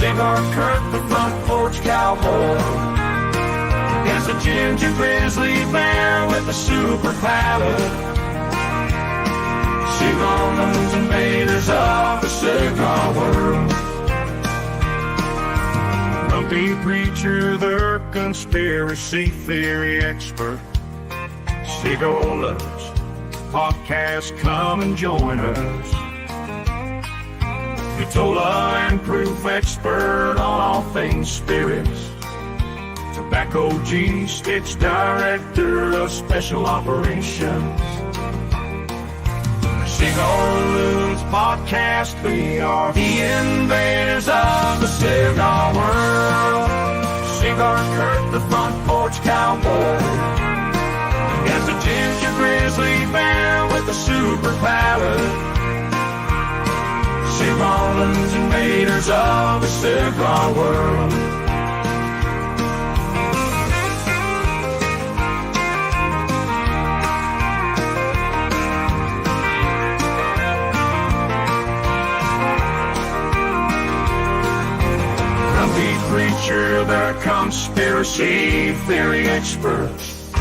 Cigar Kurt, the front porch cowboy. Is a ginger grizzly bear with a superpower. Cigar Loons, invaders of the cigar world. Grumpy preacher, the conspiracy theory expert. Cigar Loons podcast, come and join us. Vitola and proof expert on all things spirits. Tobacco G Sticks, director of special operations. Cigar Loons podcast, we are the invaders of the cigar world. Cigar Kurt, the front porch cowboy. As a ginger grizzly bear with a superpower. Cigar Loons, invaders of the cigar world. Preacher, the conspiracy theory experts.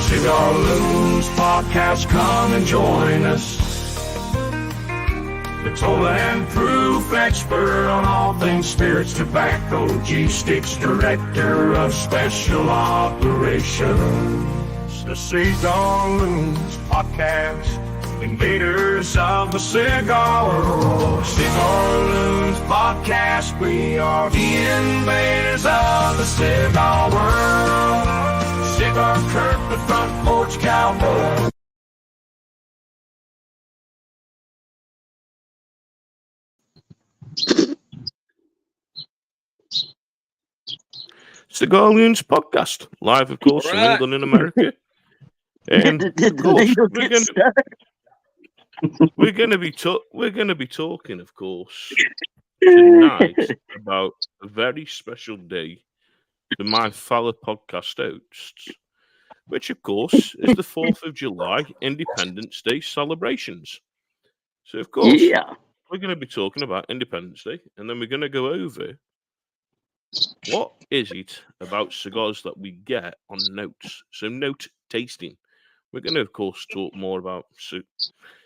Cigar Loons podcast, come and join us. Vitola and proof expert on all things spirits. Tobacco G Sticks, director of special operations. The Cigar Loons podcast, invaders of the cigar world. Cigar Loons podcast, we are the invaders of the cigar world. Cigar Kurt, the front porch cowboy. Cigar Loons podcast, live, of course, from England and America. And of course, we're going to be talking, of course, tonight about a very special day to my fellow podcast hosts, which, of course, is the 4th of July Independence Day celebrations. So, of course, we're going to be talking about Independence Day, and then we're going to go over what is it about cigars that we get on notes. So, note tasting. We're going to, of course, talk more about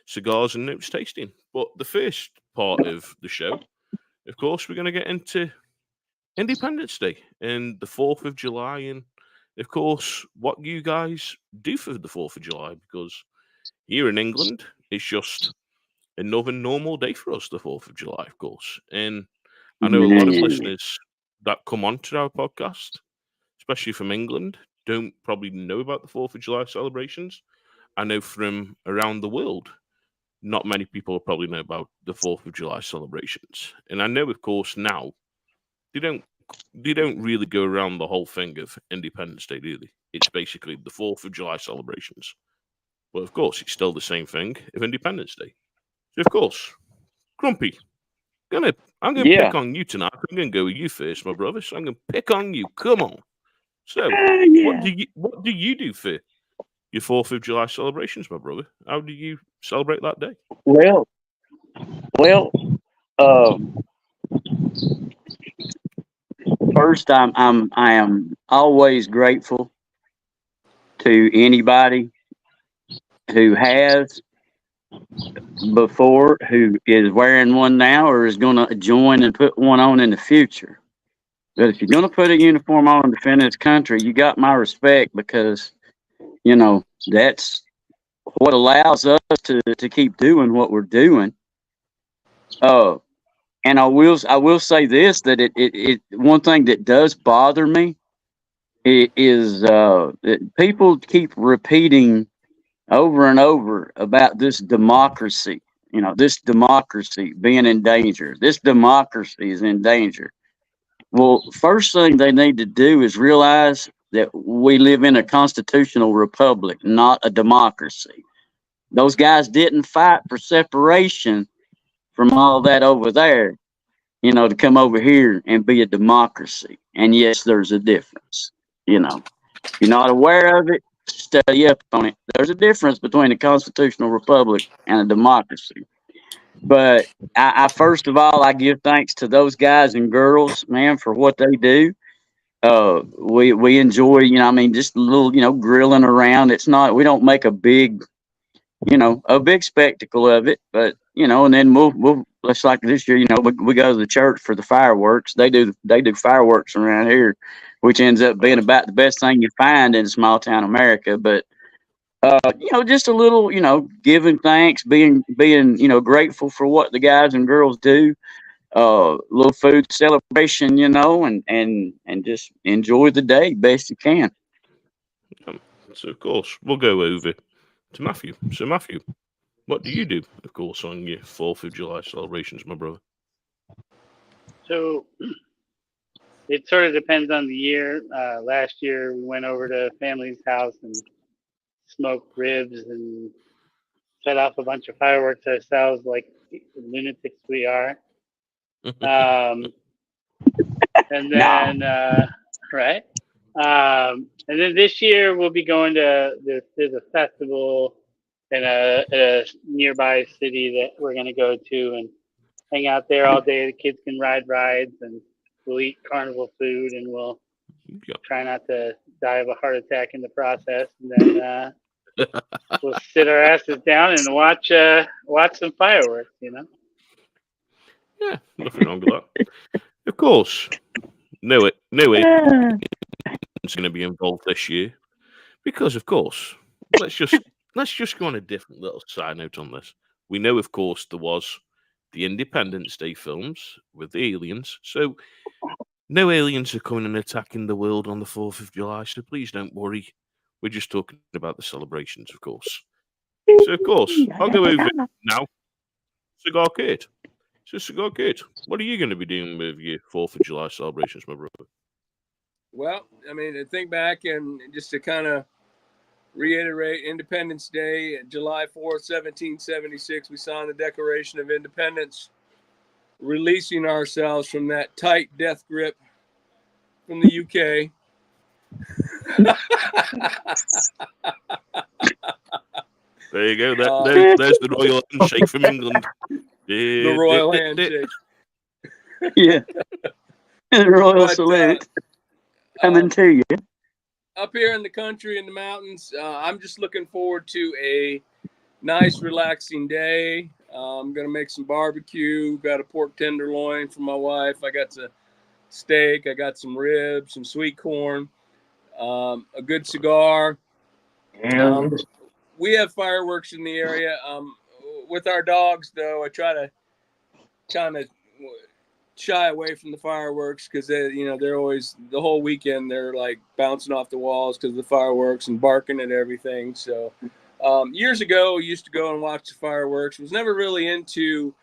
cigars and notes tasting. But the first part of the show, of course, we're going to get into Independence Day and the 4th of July, and of course, what you guys do for the 4th of July, because here in England, it's just another normal day for us, the 4th of July, of course. And I know a lot of listeners that come onto our podcast, especially from England, don't probably know about the 4th of July celebrations. I know from around the world, not many people probably know about the 4th of July celebrations. And I know, of course, now they don't really go around the whole thing of Independence Day, do they? It's basically the 4th of July celebrations. But of course, it's still the same thing of Independence Day. So, of course, Grumpy, I'm gonna pick on you tonight. I'm gonna go with you first, my brother. So I'm gonna pick on you. Come on. So, what do you do for your 4th of July celebrations, my brother? How do you celebrate that day? Well, first, I am always grateful to anybody who has before, who is wearing one now, or is going to join and put one on in the future. But if you're going to put a uniform on and defend this country, you got my respect, because, you know, that's what allows us to keep doing what we're doing. And I will say this, that it one thing that does bother me is that people keep repeating over and over about this democracy, this democracy being in danger. This democracy is in danger. Well, first thing they need to do is realize that we live in a constitutional republic, not a democracy. Those guys didn't fight for separation from all that over there, to come over here and be a democracy. And yes, there's a difference. If you're not aware of it, study up on it. There's a difference between a constitutional republic and a democracy. But I first of all, I give thanks to those guys and girls, man, for what they do. We enjoy, I mean, just a little, grilling around. It's not, we don't make a big, a big spectacle of it, but and then we'll let's like this year, we go to the church for the fireworks. They do fireworks around here, which ends up being about the best thing you find in small town America. But just a little, giving thanks, being grateful for what the guys and girls do. Little food celebration, and just enjoy the day best you can. So, of course, we'll go over to Matthew. So, Matthew, what do you do, of course, on your 4th of July celebrations, my brother? So it sort of depends on the year. Last year we went over to family's house and smoked ribs and set off a bunch of fireworks ourselves, like lunatics we are. And then right. And then this year we'll be going to there's a festival in a nearby city that we're going to go to and hang out there all day. The kids can ride rides and we'll eat carnival food and we'll try not to die of a heart attack in the process. And then we'll sit our asses down and watch some fireworks. Yeah, nothing wrong with that. Of course, no it is going to be involved this year because, of course, let's just go on a different little side note on this. We know, of course, there was the Independence Day films with the aliens, so no aliens are coming and attacking the world on the 4th of July. So please don't worry. We're just talking about the celebrations, of course. So, of course, I'll go over now. Cigar Kid. So, Cigar Kid, what are you going to be doing with your 4th of July celebrations, my brother? Well, I mean, to think back and just to kind of reiterate, Independence Day, July 4th, 1776, we signed the Declaration of Independence, releasing ourselves from that tight death grip from the UK. There you go. There's the royal handshake from England. The royal handshake. Yeah. The royal salute coming to you. Up here in the country, in the mountains, I'm just looking forward to a nice, relaxing day. I'm going to make some barbecue. Got a pork tenderloin for my wife. I got some steak. I got some ribs, some sweet corn, a good cigar. We have fireworks in the area. With our dogs, though, I try to shy away from the fireworks because they're always the whole weekend they're like bouncing off the walls because of the fireworks and barking at everything. So years ago, I used to go and watch the fireworks. Was never really into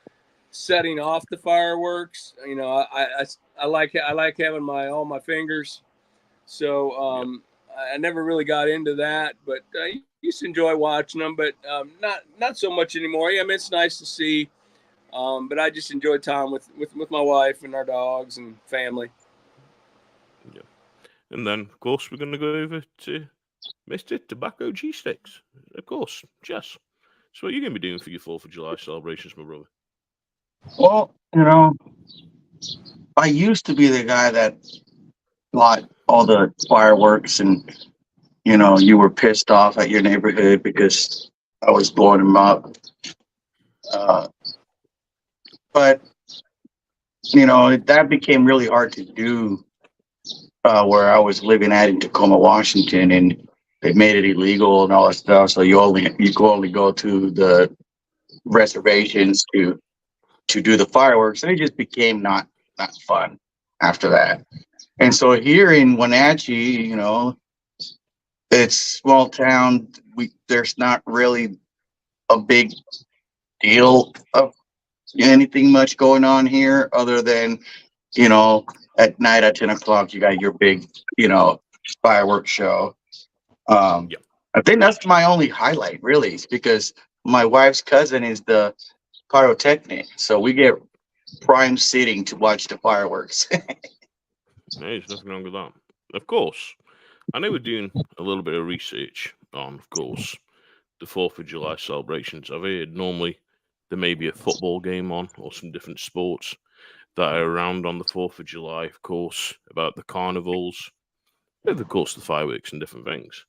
setting off the fireworks. I like having all my fingers. So I never really got into that, but I used to enjoy watching them, but not so much anymore. Yeah, I mean, it's nice to see, but I just enjoy time with my wife and our dogs and family. Yeah. And then, of course, we're going to go over to Mr. Tobacco G-Sticks. Of course, Jess. So what are you going to be doing for your 4th of July celebrations, my brother? Well, I used to be the guy that bought all the fireworks and, you were pissed off at your neighborhood because I was blowing them up. But, that became really hard to do where I was living at in Tacoma, Washington, and they made it illegal and all that stuff. So you could only go to the reservations to do the fireworks, and it just became not fun after that. And so here in Wenatchee, it's small town. There's not really a big deal of anything much going on here other than, at night at 10 o'clock, you got your big, fireworks show. I think that's my only highlight, really, because my wife's cousin is the pyrotechnic, so we get prime sitting to watch the fireworks. There's nothing wrong with that. Of course, I know we're doing a little bit of research on, of course, the 4th of July celebrations. I've heard normally there may be a football game on or some different sports that are around on the 4th of July, of course, about the carnivals, and of course the fireworks and different things.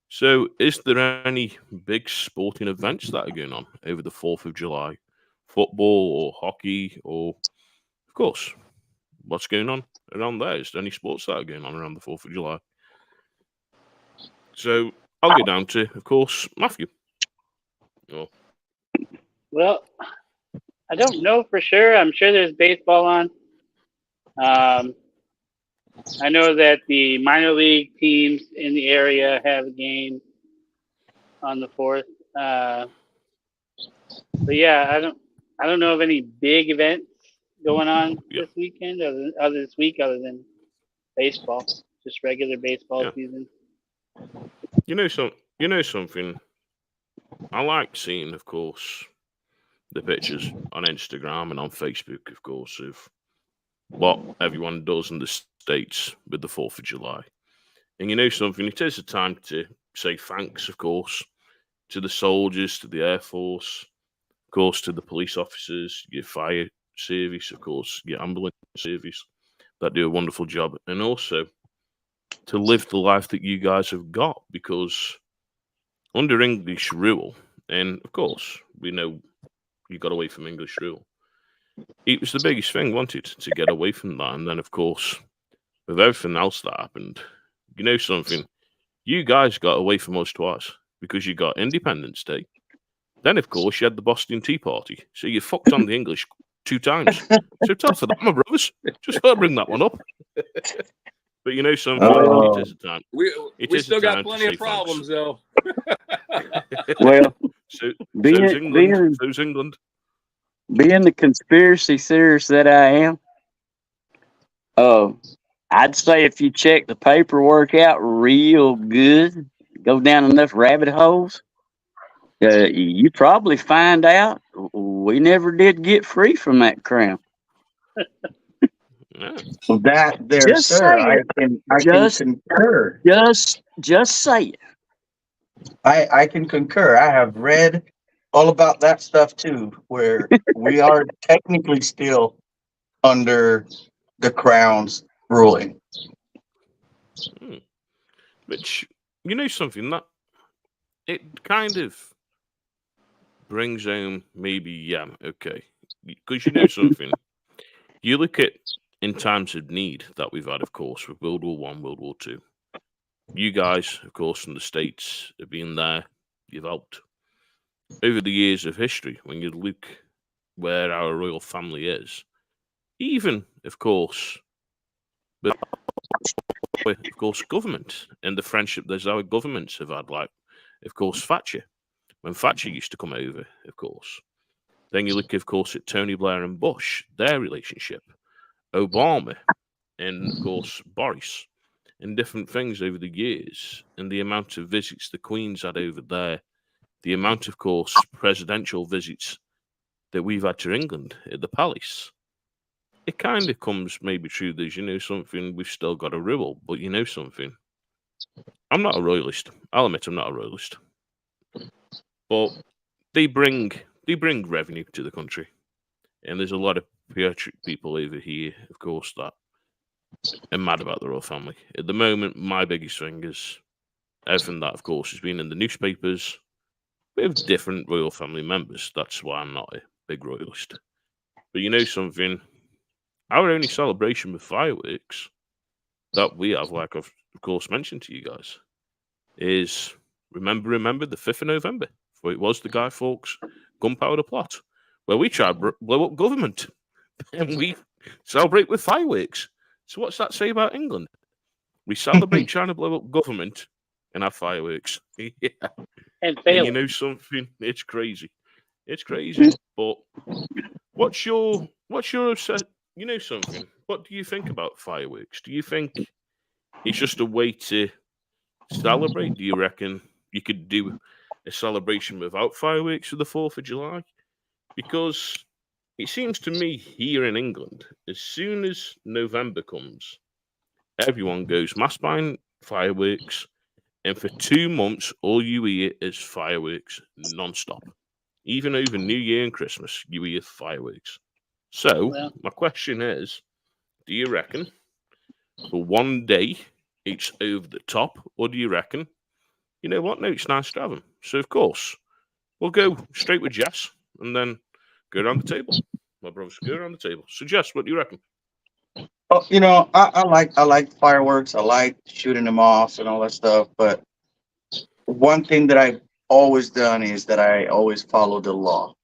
So, is there any big sporting events that are going on over the 4th of July? Football or hockey or, of course, what's going on around there? Is there any sports that are going on around the 4th of July? So, I'll go down to, of course, Matthew. Oh, Well, I don't know for sure. I'm sure there's baseball on. I know that the minor league teams in the area have a game on the 4th. But yeah, I don't know of any big events going on Yeah. this weekend other than baseball, just regular baseball Yeah. season. You know something. I like seeing, of course, the pictures on Instagram and on Facebook, of course, of what everyone does in the States with the 4th of July. And you know something, it is a time to say thanks, of course, to the soldiers, to the Air Force, of course, to the police officers, your fire service, of course, your ambulance service that do a wonderful job, and also to live the life that you guys have got, because under English rule, and of course, we know you got away from English rule. It was the biggest thing, wanted to get away from that, and then of course, with everything else that happened, you know something, you guys got away from us twice because you got Independence Day. Then of course you had the Boston Tea Party, so you fucked on the English 2 times. So tough for that, my brothers. Just gotta bring that one up. But you know something, it is a time. We is still a got time to plenty of say problems, though. Well, So, being so's England. being So's England. being the conspiracy theorist that I am, I'd say if you check the paperwork out real good, go down enough rabbit holes, you probably find out we never did get free from that crown. Yeah. So that there, Just sir, say I it. can Just, concur. just say it. I can concur. I have read all about that stuff too, where we are technically still under the crown's ruling. Hmm. Which, you know something, that it kind of brings home maybe, yeah, okay. Because you know something, you look at in times of need that we've had, of course, with World War One, World War Two. You guys, of course, from the States have been there, you've helped. Over the years of history, when you look where our royal family is, even, of course, with, of course, government and the friendship there's our governments have had, like, of course, Thatcher. When Thatcher used to come over, of course. Then you look, of course, at Tony Blair and Bush, their relationship, Obama, and of course, Boris, and different things over the years, and the amount of visits the Queen's had over there, the amount, of course, presidential visits that we've had to England at the palace. It kind of comes maybe true that, you know something, we've still got a rule, but you know something, I'm not a royalist. I'll admit I'm not a royalist. But they bring revenue to the country. And there's a lot of patriotic people over here, of course, that are mad about the royal family. At the moment, my biggest thing is everything that, of course, has been in the newspapers with different royal family members. That's why I'm not a big royalist. But you know something, our only celebration with fireworks that we have, like I've of course mentioned to you guys, is remember the 5th of November, for it was the Guy Fawkes gunpowder plot, where we tried to blow up government and we celebrate with fireworks. So what's that say about England? We celebrate trying to blow up government and have fireworks. Yeah. And And fail. you know something? It's crazy. It's crazy. But what's your you know something? What do you think about fireworks? Do you think it's just a way to celebrate? Do you reckon you could do a celebration without fireworks for the 4th of July? Because it seems to me here in England, as soon as November comes, everyone goes mass buying fireworks, and for 2 months, all you hear is fireworks non-stop. Even over New Year and Christmas, you hear fireworks. So, Well. my question is, do you reckon for one day it's over the top, or do you reckon, you know what, no, it's nice to have them? So, of course, we'll go straight with Jess and then go around the table. My brothers, go around the table. So, Jess, what do you reckon? Oh, I like fireworks. I like shooting them off and all that stuff. But one thing that I've always done is that I always follow the law.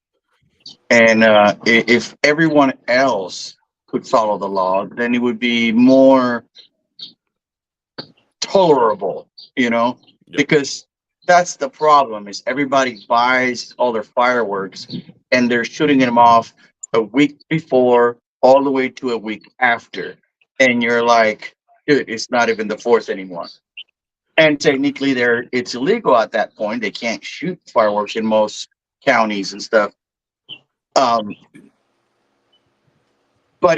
And if everyone else could follow the law, then it would be more tolerable, Yep. because that's the problem is everybody buys all their fireworks and they're shooting them off a week before all the way to a week after. And you're like, dude, it's not even the 4th anymore. And technically it's illegal at that point. They can't shoot fireworks in most counties and stuff. But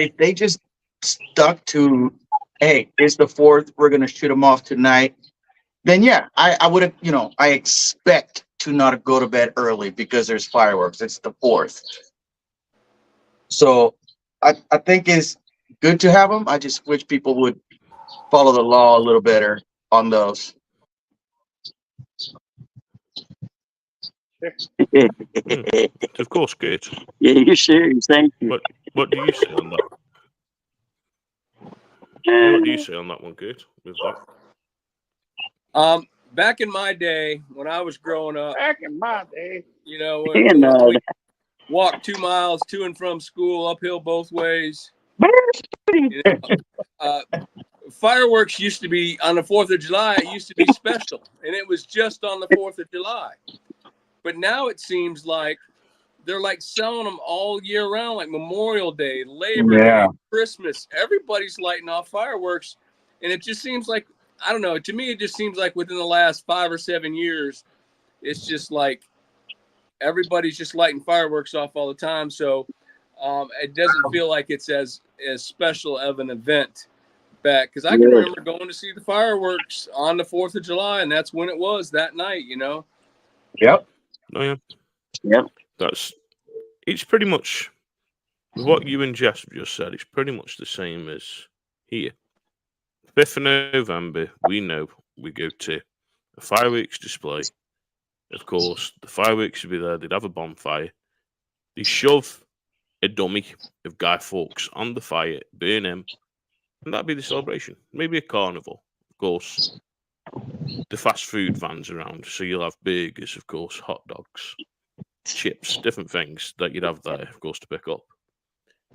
if they just stuck to, hey, it's the 4th, we're gonna shoot them off tonight, then yeah, I would have, I expect to not go to bed early because there's fireworks. It's the 4th. So I think it's good to have them. I just wish people would follow the law a little better on those. Of course, Kate. Yeah, you're serious. Thank you. What do you say on that? What do you say on that one, Kate? With that? Back in my day, when I was growing up, Back in my day. when we walked 2 miles to and from school, uphill both ways. Fireworks used to be on the 4th of July. It used to be special, and it was just on the 4th of July. But now it seems like they're like selling them all year round, like Memorial Day, Labor Day, Christmas. Everybody's lighting off fireworks, and it just seems like, I don't know. To me, it just seems like within the last 5 or 7 years, it's just like everybody's just lighting fireworks off all the time. So it doesn't feel like it's as special of an event back, because I can remember going to see the fireworks on the 4th of July, and that's when it was that night. Yep. Oh yeah. Yep. It's pretty much what you and Jess have just said. It's pretty much the same as here. 5th of November, we know we go to a fireworks display. Of course, the fireworks would be there. They'd have a bonfire. They shove a dummy of Guy Fawkes on the fire, burn him, and that'd be the celebration. Maybe a carnival, of course. The fast food vans around, so you'll have burgers, of course, hot dogs, chips, different things that you'd have there, of course, to pick up.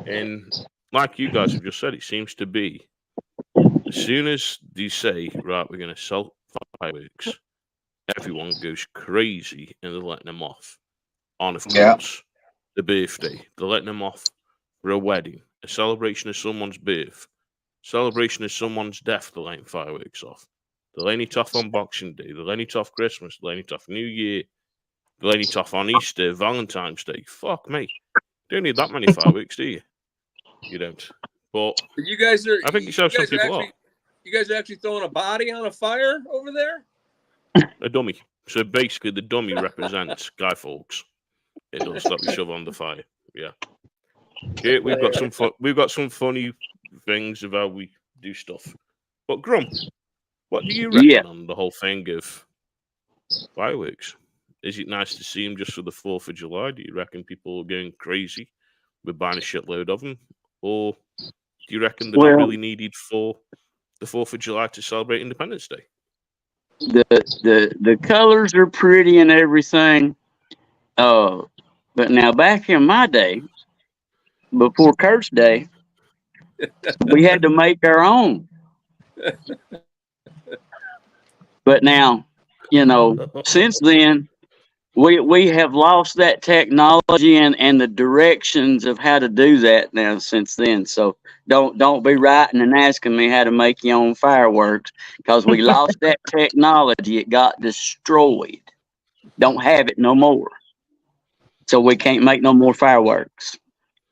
And like you guys have just said, it seems to be as soon as they say, right, we're going to sell fireworks, everyone goes crazy and they're letting them off. On, of course, the birthday. They're letting them off for a wedding, a celebration of someone's birth, celebration of someone's death, they're letting fireworks off. They're letting it off on Boxing Day. They're letting it off Christmas. They're letting it off New Year. They're letting it off on Easter, Valentine's Day. Fuck me. Don't need that many fireworks, do you? You don't. But you guys are. I think you some people are. You guys are actually throwing a body on a fire over there? A dummy. So basically, the dummy represents Guy Fawkes. It does that we shove on the fire. Yeah. Yeah, we've got some funny things of how we do stuff. But Grump, what do you reckon on the whole thing of fireworks? Is it nice to see them just for the 4th of July? Do you reckon people are going crazy with buying a shitload of them? Or do you reckon they're not really needed for the 4th of July to celebrate Independence Day? The colors are pretty and everything. But now back in my day, before Kurt's day, we had to make our own. But now, since then, we have lost that technology and the directions of how to do that now since then. So don't be writing and asking me how to make your own fireworks, because we lost that technology. It got destroyed. Don't have it no more. So we can't make no more fireworks.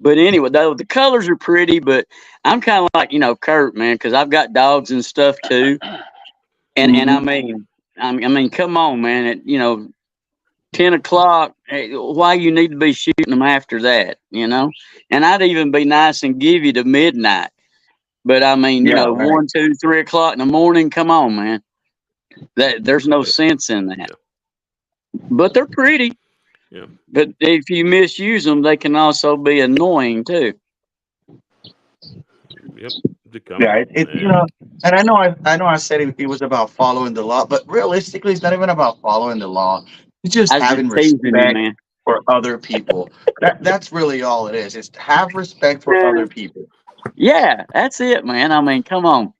But anyway, though, the colors are pretty, but I'm kind of like, Kurt, man, because I've got dogs and stuff too. And I mean, come on, man. 10 o'clock, why you need to be shooting them after that, And I'd even be nice and give you to midnight. But I mean, Yeah, right. 1, 2, 3 o'clock in the morning, come on, man. There's no sense in that. Yeah. But they're pretty. Yeah. But if you misuse them, they can also be annoying too. Yep. Yeah, and I know I said it was about following the law, but realistically, it's not even about following the law. It's just I was having just teasing you, respect man. for other people. That's really all it is. Is to have respect for other people. Yeah, that's it, man. I mean, come on.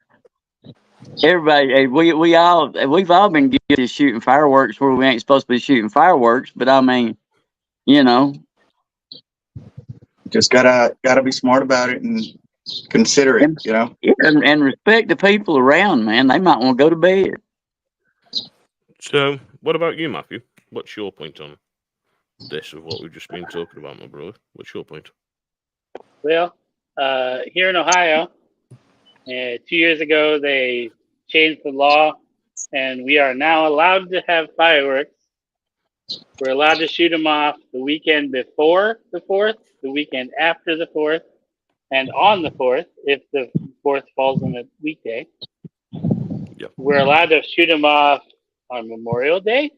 Everybody, we've all been guilty of shooting fireworks where we ain't supposed to be shooting fireworks. But I mean, Just gotta be smart about it and consider it. and, and respect the people around, man. They might want to go to bed. So, what about you, Matthew? What's your point on this of what we've just been talking about, my brother? What's your point? Well, here in Ohio, 2 years ago, they changed the law, and we are now allowed to have fireworks. We're allowed to shoot them off the weekend before the 4th, the weekend after the 4th, and on the 4th, if the 4th falls on a weekday. Yep. We're allowed to shoot them off on Memorial Day.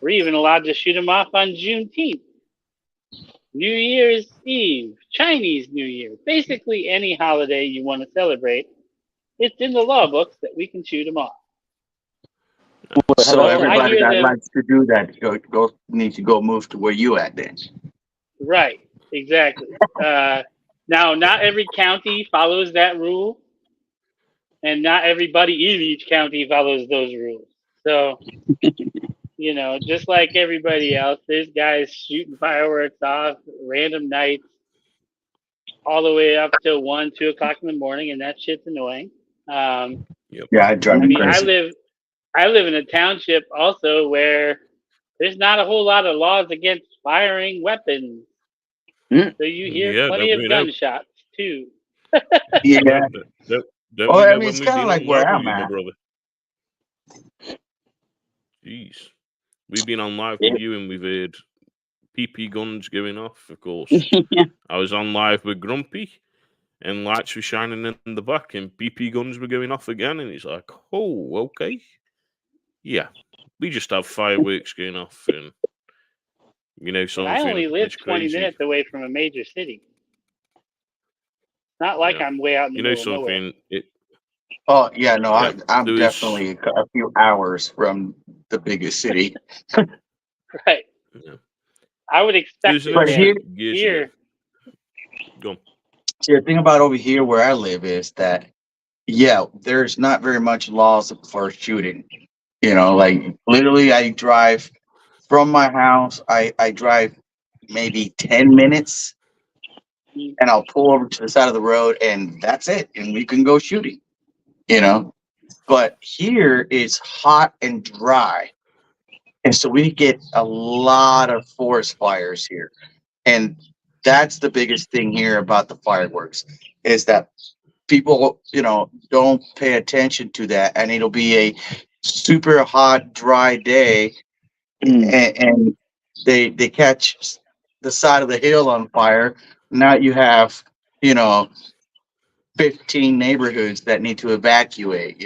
We're even allowed to shoot them off on Juneteenth, New Year's Eve, Chinese New Year. Basically, any holiday you want to celebrate, it's in the law books that we can shoot them off. So Well, everybody that them- likes to do that needs to go move to where you at then. Right, exactly. Now, not every county follows that rule, and not everybody in each county follows those rules. So, just like everybody else, there's guys shooting fireworks off random nights all the way up till 1, 2 o'clock in the morning, and that shit's annoying. Yeah, I drive me crazy. I live in a township also where there's not a whole lot of laws against firing weapons. So you hear plenty of gunshots too. Yeah. Don't Well, we I know mean, when it's we've kind of been like on where live I'm with you, my at. brother? Jeez. We've been on live with you and we've heard PP guns going off, of course. I was on live with Grumpy and lights were shining in the back and PP guns were going off again. And it's like, oh, okay. Yeah. We just have fireworks going off and, something. I only live it's 20 crazy. minutes away from a major city. Not like I'm way out in the middle of nowhere. Oh yeah, no, Yeah, I'm definitely a few hours from the biggest city. Right. Yeah. I would expect it. But here. Go on. See, the thing about over here where I live is that, there's not very much laws for shooting. Like literally, I drive from my house. I drive maybe 10 minutes, and I'll pull over to the side of the road, and that's it, and we can go shooting. But here it's hot and dry. And so we get a lot of forest fires here. And that's the biggest thing here about the fireworks is that people, don't pay attention to that. And it'll be a super hot, dry day. And they catch the side of the hill on fire. Now you have, 15 neighborhoods that need to evacuate,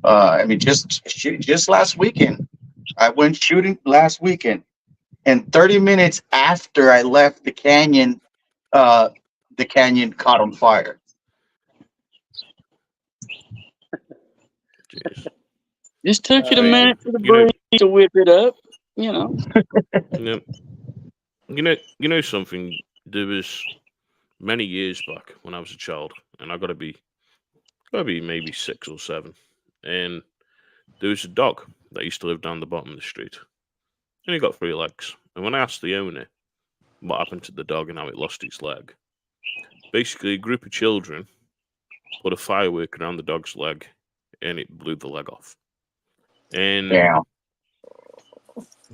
I mean, just last weekend, I went shooting last weekend, and 30 minutes after I left the canyon caught on fire. Jeez. Just took it a minute for the breeze to whip it up, You know something? There was many years back when I was a child, and I gotta be maybe 6 or 7, and there was a dog that used to live down the bottom of the street, and he got 3 legs. And when I asked the owner what happened to the dog and how it lost its leg, basically a group of children put a firework around the dog's leg, and it blew the leg off. And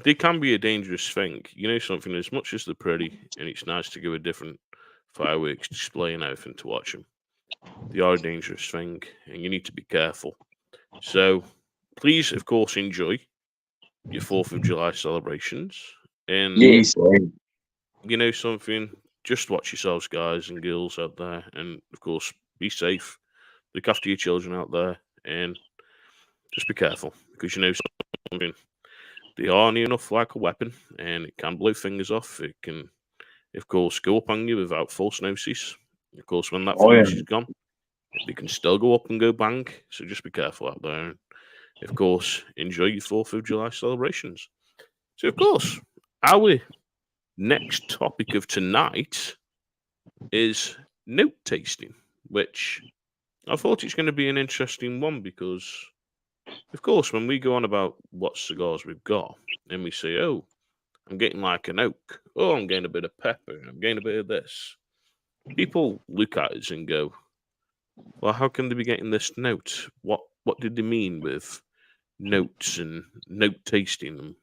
they can be a dangerous thing. Something, as much as they're pretty, and it's nice to give a different fireworks display and everything to watch them, they are a dangerous thing, and you need to be careful. So, please, of course, enjoy. your 4th of July celebrations. And Yes. you know something, just watch yourselves, guys and girls out there. And of course, be safe. Look after your children out there. And just be careful, because you know something, they are near enough like a weapon, and it can blow fingers off. It can, of course, go up on you without false notice. Of course, when that Oh, yeah. notice is gone, they can still go up and go bang. So just be careful out there. And of course, enjoy your 4th of July celebrations. So, of course, our next topic of tonight is note tasting, which I thought it's going to be an interesting one because, of course, when we go on about what cigars we've got and we say, oh, I'm getting like an oak, oh, I'm getting a bit of pepper, I'm getting a bit of this, people look at us and go, well, how can they be getting this note? What did they mean with notes and note tasting them?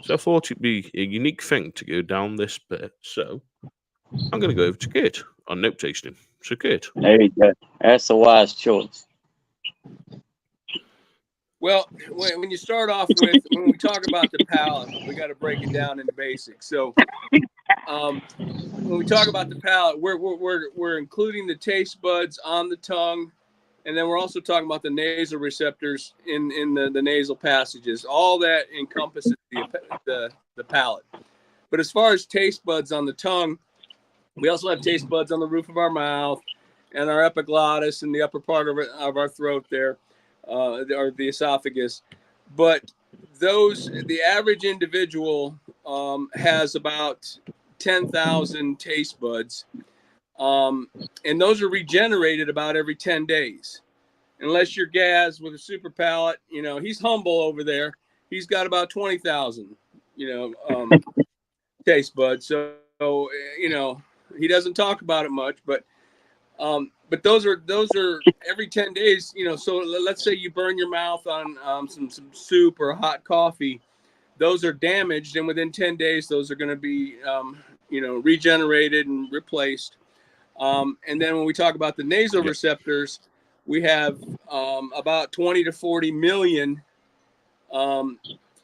So I thought it'd be a unique thing to go down this bit. So I'm going to go over to Kate on note tasting. So, Kate. There you go. That's a wise choice. Well, when you start off with, when we talk about the palate, we got to break it down into basics. So, when we talk about the palate, we're including the taste buds on the tongue, and then we're also talking about the nasal receptors in the nasal passages. All that encompasses the palate. But as far as taste buds on the tongue, we also have taste buds on the roof of our mouth and our epiglottis and the upper part of our throat there, or the esophagus. But the average individual has about 10,000 taste buds. And those are regenerated about every 10 days. Unless you're Gaz with a super palate, he's humble over there. He's got about 20,000, taste buds. So, he doesn't talk about it much, but those are every 10 days, so let's say you burn your mouth on some soup or hot coffee. Those are damaged, and within 10 days, those are going to be, regenerated and replaced. And then when we talk about the nasal receptors, we have about 20 to 40 million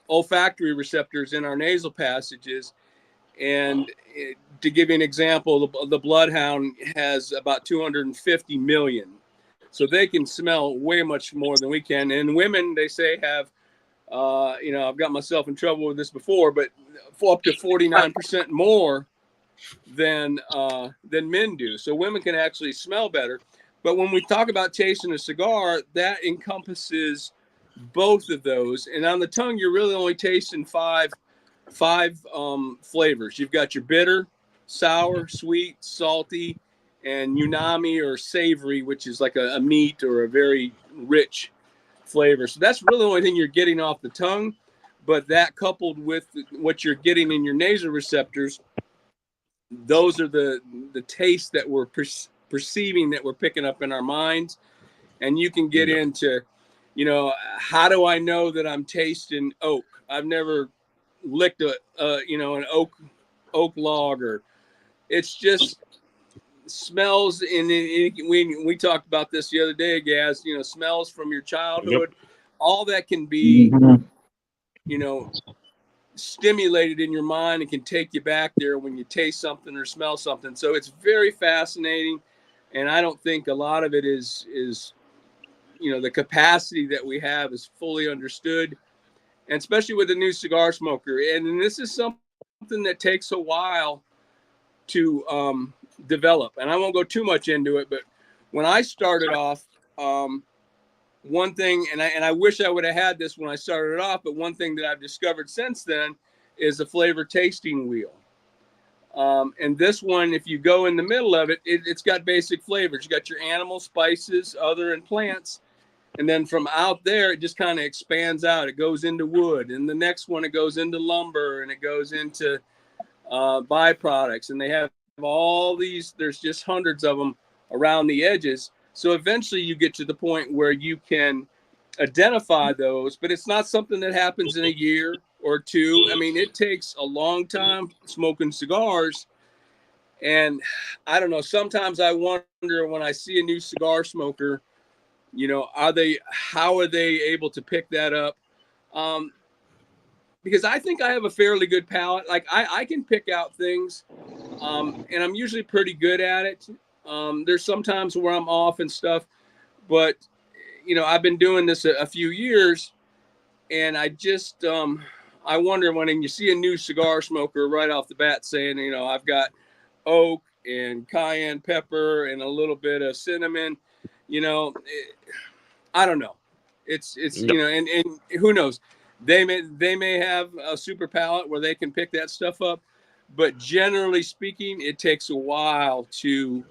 olfactory receptors in our nasal passages. And to give you an example, the bloodhound has about 250 million. So they can smell way much more than we can. And women, they say, have, I've got myself in trouble with this before, but up to 49% more than men do. So women can actually smell better. But when we talk about tasting a cigar, that encompasses both of those. And on the tongue, you're really only tasting five flavors. You've got your bitter, sour, sweet, salty, and umami or savory, which is like a meat or a very rich flavor. So that's really the only thing you're getting off the tongue. But that coupled with what you're getting in your nasal receptors, those are the tastes that we're perceiving, that we're picking up in our minds. And you can get into, how do I know that I'm tasting oak? I've never licked an oak log, or it's just smells. And we talked about this the other day, Gaz. Smells from your childhood, all that can be, stimulated in your mind and can take you back there when you taste something or smell something. So it's very fascinating, and I don't think a lot of it is the capacity that we have is fully understood, and especially with a new cigar smoker. And this is something that takes a while to develop. And I won't go too much into it, but when I started off, one thing, and I wish I would have had this when I started off, but one thing that I've discovered since then is the flavor tasting wheel. And this one, if you go in the middle of it, it's got basic flavors. You got your animal, spices, other, and plants. And then from out there, it just kind of expands out. It goes into wood. And the next one, it goes into lumber, and it goes into byproducts. And they have all these, there's just hundreds of them around the edges. So eventually you get to the point where you can identify those, but it's not something that happens in a year or two. I mean, it takes a long time smoking cigars. And I don't know, sometimes I wonder when I see a new cigar smoker, how are they able to pick that up? because I think I have a fairly good palate. Like I can pick out things, and I'm usually pretty good at it. There's sometimes where I'm off and stuff, but I've been doing this a few years, and I just I wonder when you see a new cigar smoker right off the bat saying, I've got oak and cayenne pepper and a little bit of cinnamon, I don't know. It's No. and who knows? They may have a super palate where they can pick that stuff up, but generally speaking, it takes a while to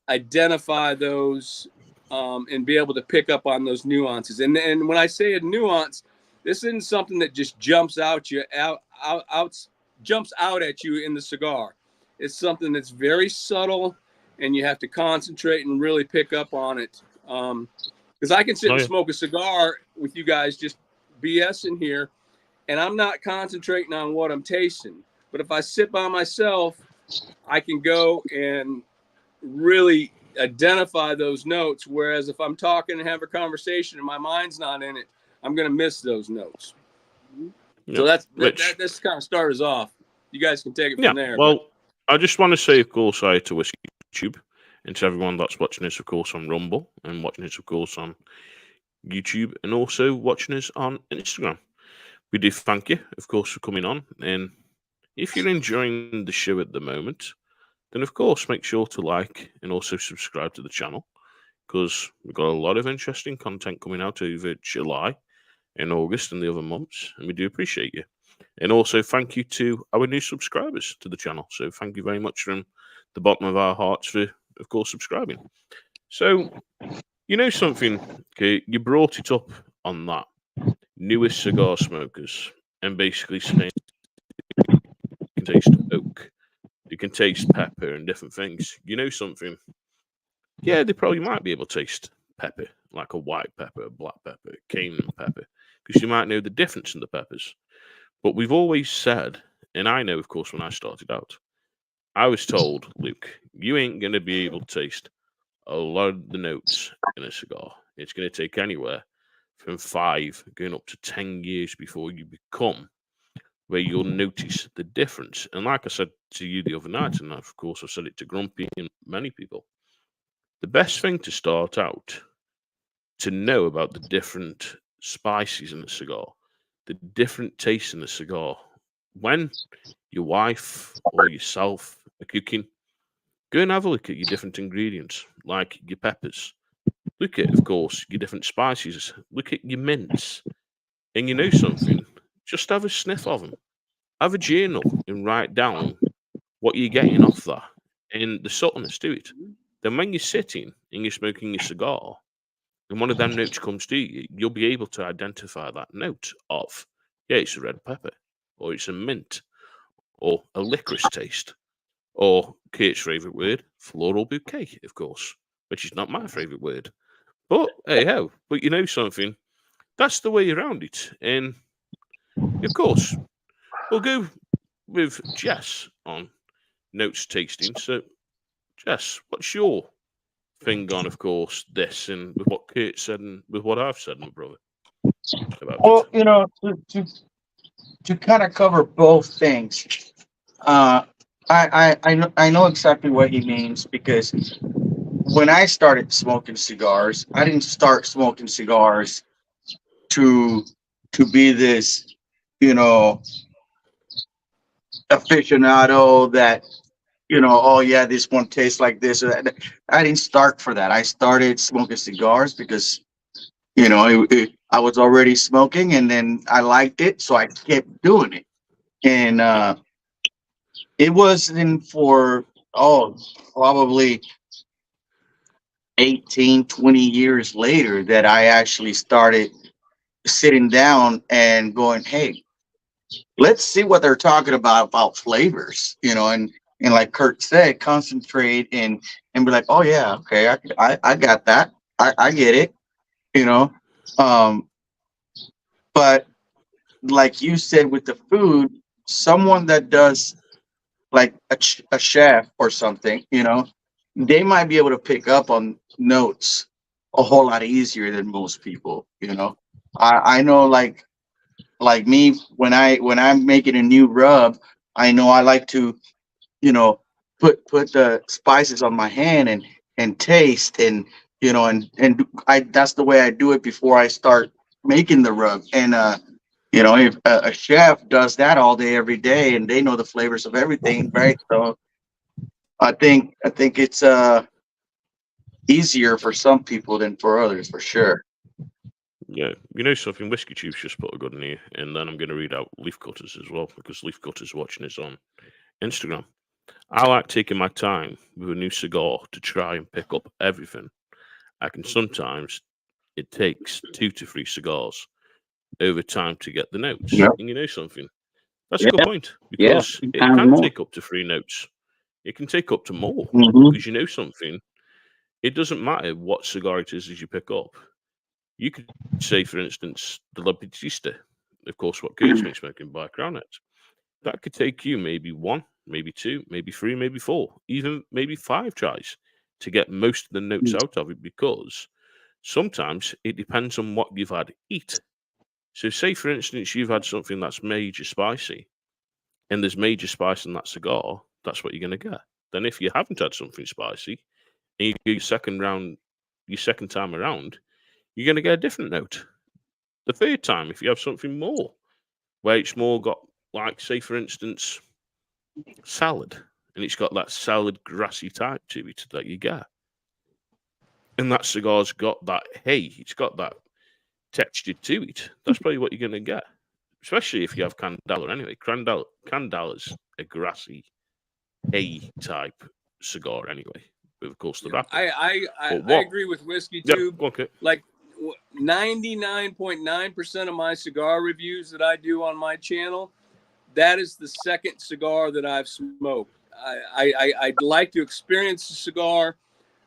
identify those and be able to pick up on those nuances. And when I say a nuance, this isn't something that just jumps out at you in the cigar. It's something that's very subtle, and you have to concentrate and really pick up on it. Because I can sit and smoke a cigar with you guys just BSing here, and I'm not concentrating on what I'm tasting. But if I sit by myself, I can go and really identify those notes. Whereas if I'm talking and have a conversation and my mind's not in it, I'm going to miss those notes. Yeah. So that's kind of start us off. You guys can take it from there. Well, I just want to say, of course, hi to Whiskey YouTube and to everyone that's watching us, of course, on Rumble and watching us, of course, on YouTube and also watching us on Instagram. We do thank you, of course, for coming on. And if you're enjoying the show at the moment, then, of course, make sure to like and also subscribe to the channel because we've got a lot of interesting content coming out over July and August and the other months, and we do appreciate you. And also thank you to our new subscribers to the channel. So thank you very much from the bottom of our hearts for, of course, subscribing. So, something, okay, you brought it up on that newest cigar smokers and basically saying you can taste oak, you can taste pepper and different things. Something? Yeah, they probably might be able to taste pepper, like a white pepper, a black pepper, cayenne pepper, because you might know the difference in the peppers. But we've always said, and I know, of course, when I started out, I was told, Luke, you ain't going to be able to taste a lot of the notes in a cigar. It's going to take anywhere from 5 going up to 10 years before you become where you'll notice the difference. And like I said to you the other night, and of course I've said it to Grumpy and many people, the best thing to start out to know about the different spices in a cigar, the different tastes in a cigar, when your wife or yourself are cooking, go and have a look at your different ingredients, like your peppers. Look at, of course, your different spices. Look at your mints. And you know something? Just have a sniff of them. Have a journal and write down what you're getting off that and the subtleness to it. Then when you're sitting and you're smoking your cigar, and one of them notes comes to you, you'll be able to identify that note of, yeah, it's a red pepper, or it's a mint, or a licorice taste, or Kurt's favourite word, floral bouquet, of course, which is not my favourite word. But hey ho, but you know something? That's the way around it. And of course, we'll go with Jess on notes tasting. So, Jess, what's your thing on, of course, this and with what Kurt said and with what I've said, my brother, about Well, it? to kind of cover both things, I know exactly what he means because when I started smoking cigars, I didn't start smoking cigars to be this, aficionado that, oh yeah, this one tastes like this or that. I didn't start for that. I started smoking cigars because, I was already smoking and then I liked it, so I kept doing it. And it wasn't for, probably 18, 20 years later that I actually started sitting down and going, hey, let's see what they're talking about flavors, and like Kurt said, concentrate and be like, oh yeah, okay, I got that. I get it, you know. But like you said with the food, someone that does like a chef or something, they might be able to pick up on notes a whole lot easier than most people, I know like like me, when I'm making a new rub, I know I like to, you know, put the spices on my hand and taste, and I that's the way I do it before I start making the rub. And if a chef does that all day every day, and they know the flavors of everything, right? So I think it's easier for some people than for others, for sure. Yeah, you know something? Whiskey Tubes just put a good in here, and then I'm going to read out Leaf Cutters as well because Leaf Cutters watching us on Instagram. I like taking my time with a new cigar to try and pick up everything. I can sometimes it takes 2 to 3 cigars over time to get the notes. Yeah. And you know something? That's a Yeah, good point yeah, because it sometimes can more. take up to 3 notes. It can take up to more Hmm. because you know something. It doesn't matter what cigar it is as you pick up. You could say, for instance, the La Batista, of course, what Kurt's been smoking by Crownet. That could take you maybe 1, maybe 2, maybe 3, maybe 4, even maybe 5 tries to get most of the notes out of it because sometimes it depends on what you've had eat. So, say, for instance, you've had something that's major spicy and there's major spice in that cigar, that's what you're going to get. Then, if you haven't had something spicy and you do your second time around, you're going to get a different note. The third time, if you have something more, where it's more got, like, say, for instance, salad, and it's got that salad grassy type to it that you get. And that cigar's got that it's got that texture to it. That's probably what you're going to get, especially if you have Candela anyway. Candela's a grassy hay type cigar anyway, with, of course, the wrapper. I agree with Whiskey Tube. Yeah, okay. Like 99.9% of my cigar reviews that I do on my channel, that is the second cigar that I've smoked. I'd like to experience the cigar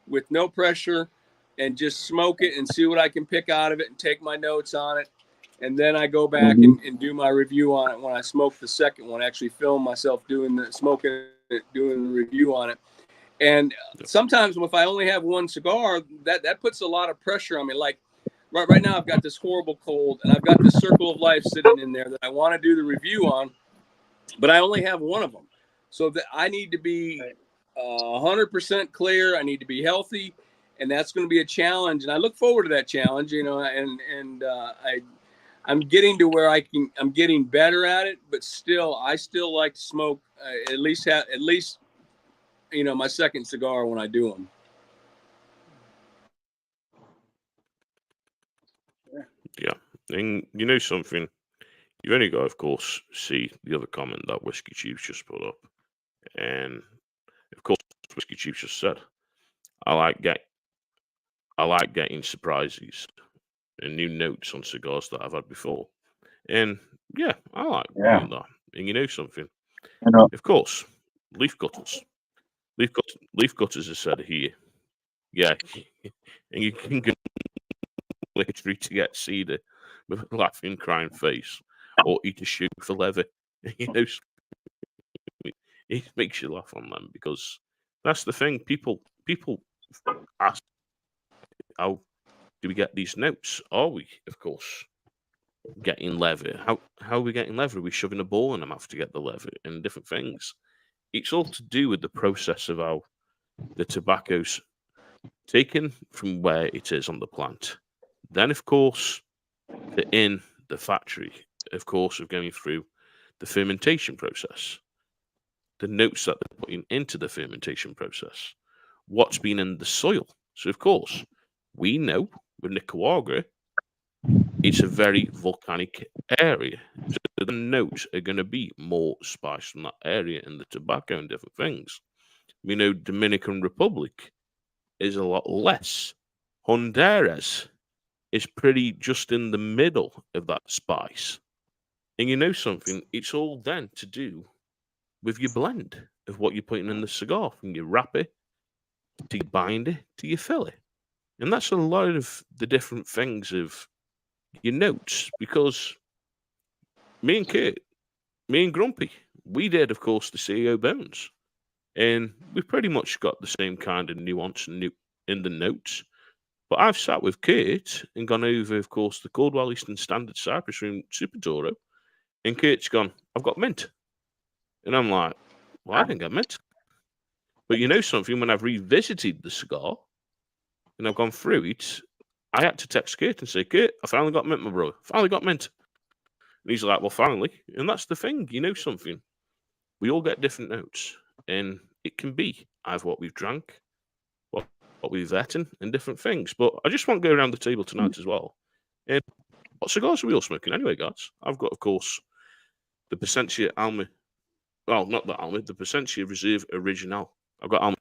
with no pressure and just smoke it and see what I can pick out of it and take my notes on it. And then I go back and do my review on it when I smoke the second one, actually film myself doing the smoking it, doing the review on it. And sometimes if I only have one cigar, that puts a lot of pressure on me. Like right now, I've got this horrible cold and I've got this Circle of Life sitting in there that I want to do the review on, but I only have one of them. So that I need to be 100% clear. I need to be healthy, and that's going to be a challenge. And I look forward to that challenge, I'm getting to where I'm getting better at it, but I still like to smoke at least my second cigar when I do them. Yeah. And you know something? You only got, of course, see the other comment that Whiskey Tubes just put up. And, of course, Whiskey Tubes just said, I like getting surprises and new notes on cigars that I've had before. And, yeah, I like doing that. And you know something? Of course, leaf cutters. Leaf cutters has said here, yeah, and you can go literally to get cedar with a laughing, crying face, or eat a shoe for leather. You know, it makes you laugh on them because that's the thing. People ask, how do we get these notes? Are we, of course, getting leather? How are we getting leather? Are we shoving a ball in them mouth to get the leather and different things? It's all to do with the process of how the tobacco's taken from where it is on the plant. Then, of course, in the factory, of course, of going through the fermentation process, the notes that they're putting into the fermentation process, what's been in the soil. So, of course, we know with Nicaragua, it's a very volcanic area. So the notes are going to be more spice from that area and the tobacco and different things. We know Dominican Republic is a lot less. Honduras is pretty just in the middle of that spice. And you know something? It's all then to do with your blend of what you're putting in the cigar, from your wrapper to your binder to your filler. And that's a lot of the different things of your notes, because me and Kurt, me and Grumpy, we did, of course, the CEO Bones. And we've pretty much got the same kind of nuance in the notes. But I've sat with Kate and gone over, of course, the Caldwell Eastern Standard Cypress Room Super Toro, and Kate's gone, I've got mint. And I'm like, well, I didn't get mint. But you know something, when I've revisited the cigar and I've gone through it, I had to text Kate and say, Kate, I finally got mint, my bro. Finally got mint. And he's like, well, finally. And that's the thing, you know something. We all get different notes. And it can be either what we've drank, what we've eaten, and different things. But I just want to go around the table tonight as well. And what cigars are we all smoking anyway, guys? I've got, of course, the Plasencia Alma. Well, not the Alma, the Plasencia Reserve Original. I've got Alma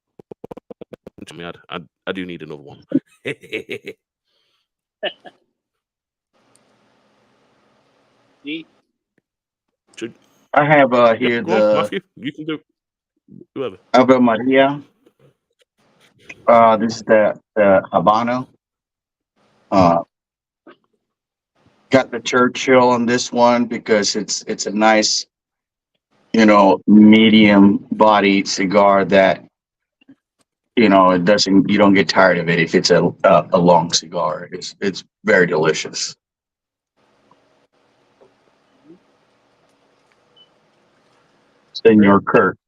to me. I do need another one. I have here Go on, the Matthew. You can do whoever. Ave Maria. This is the Habano. Got the Churchill on this one because it's a nice, medium bodied cigar that it doesn't, you don't get tired of it if it's a long cigar. It's very delicious. Senor Kurt.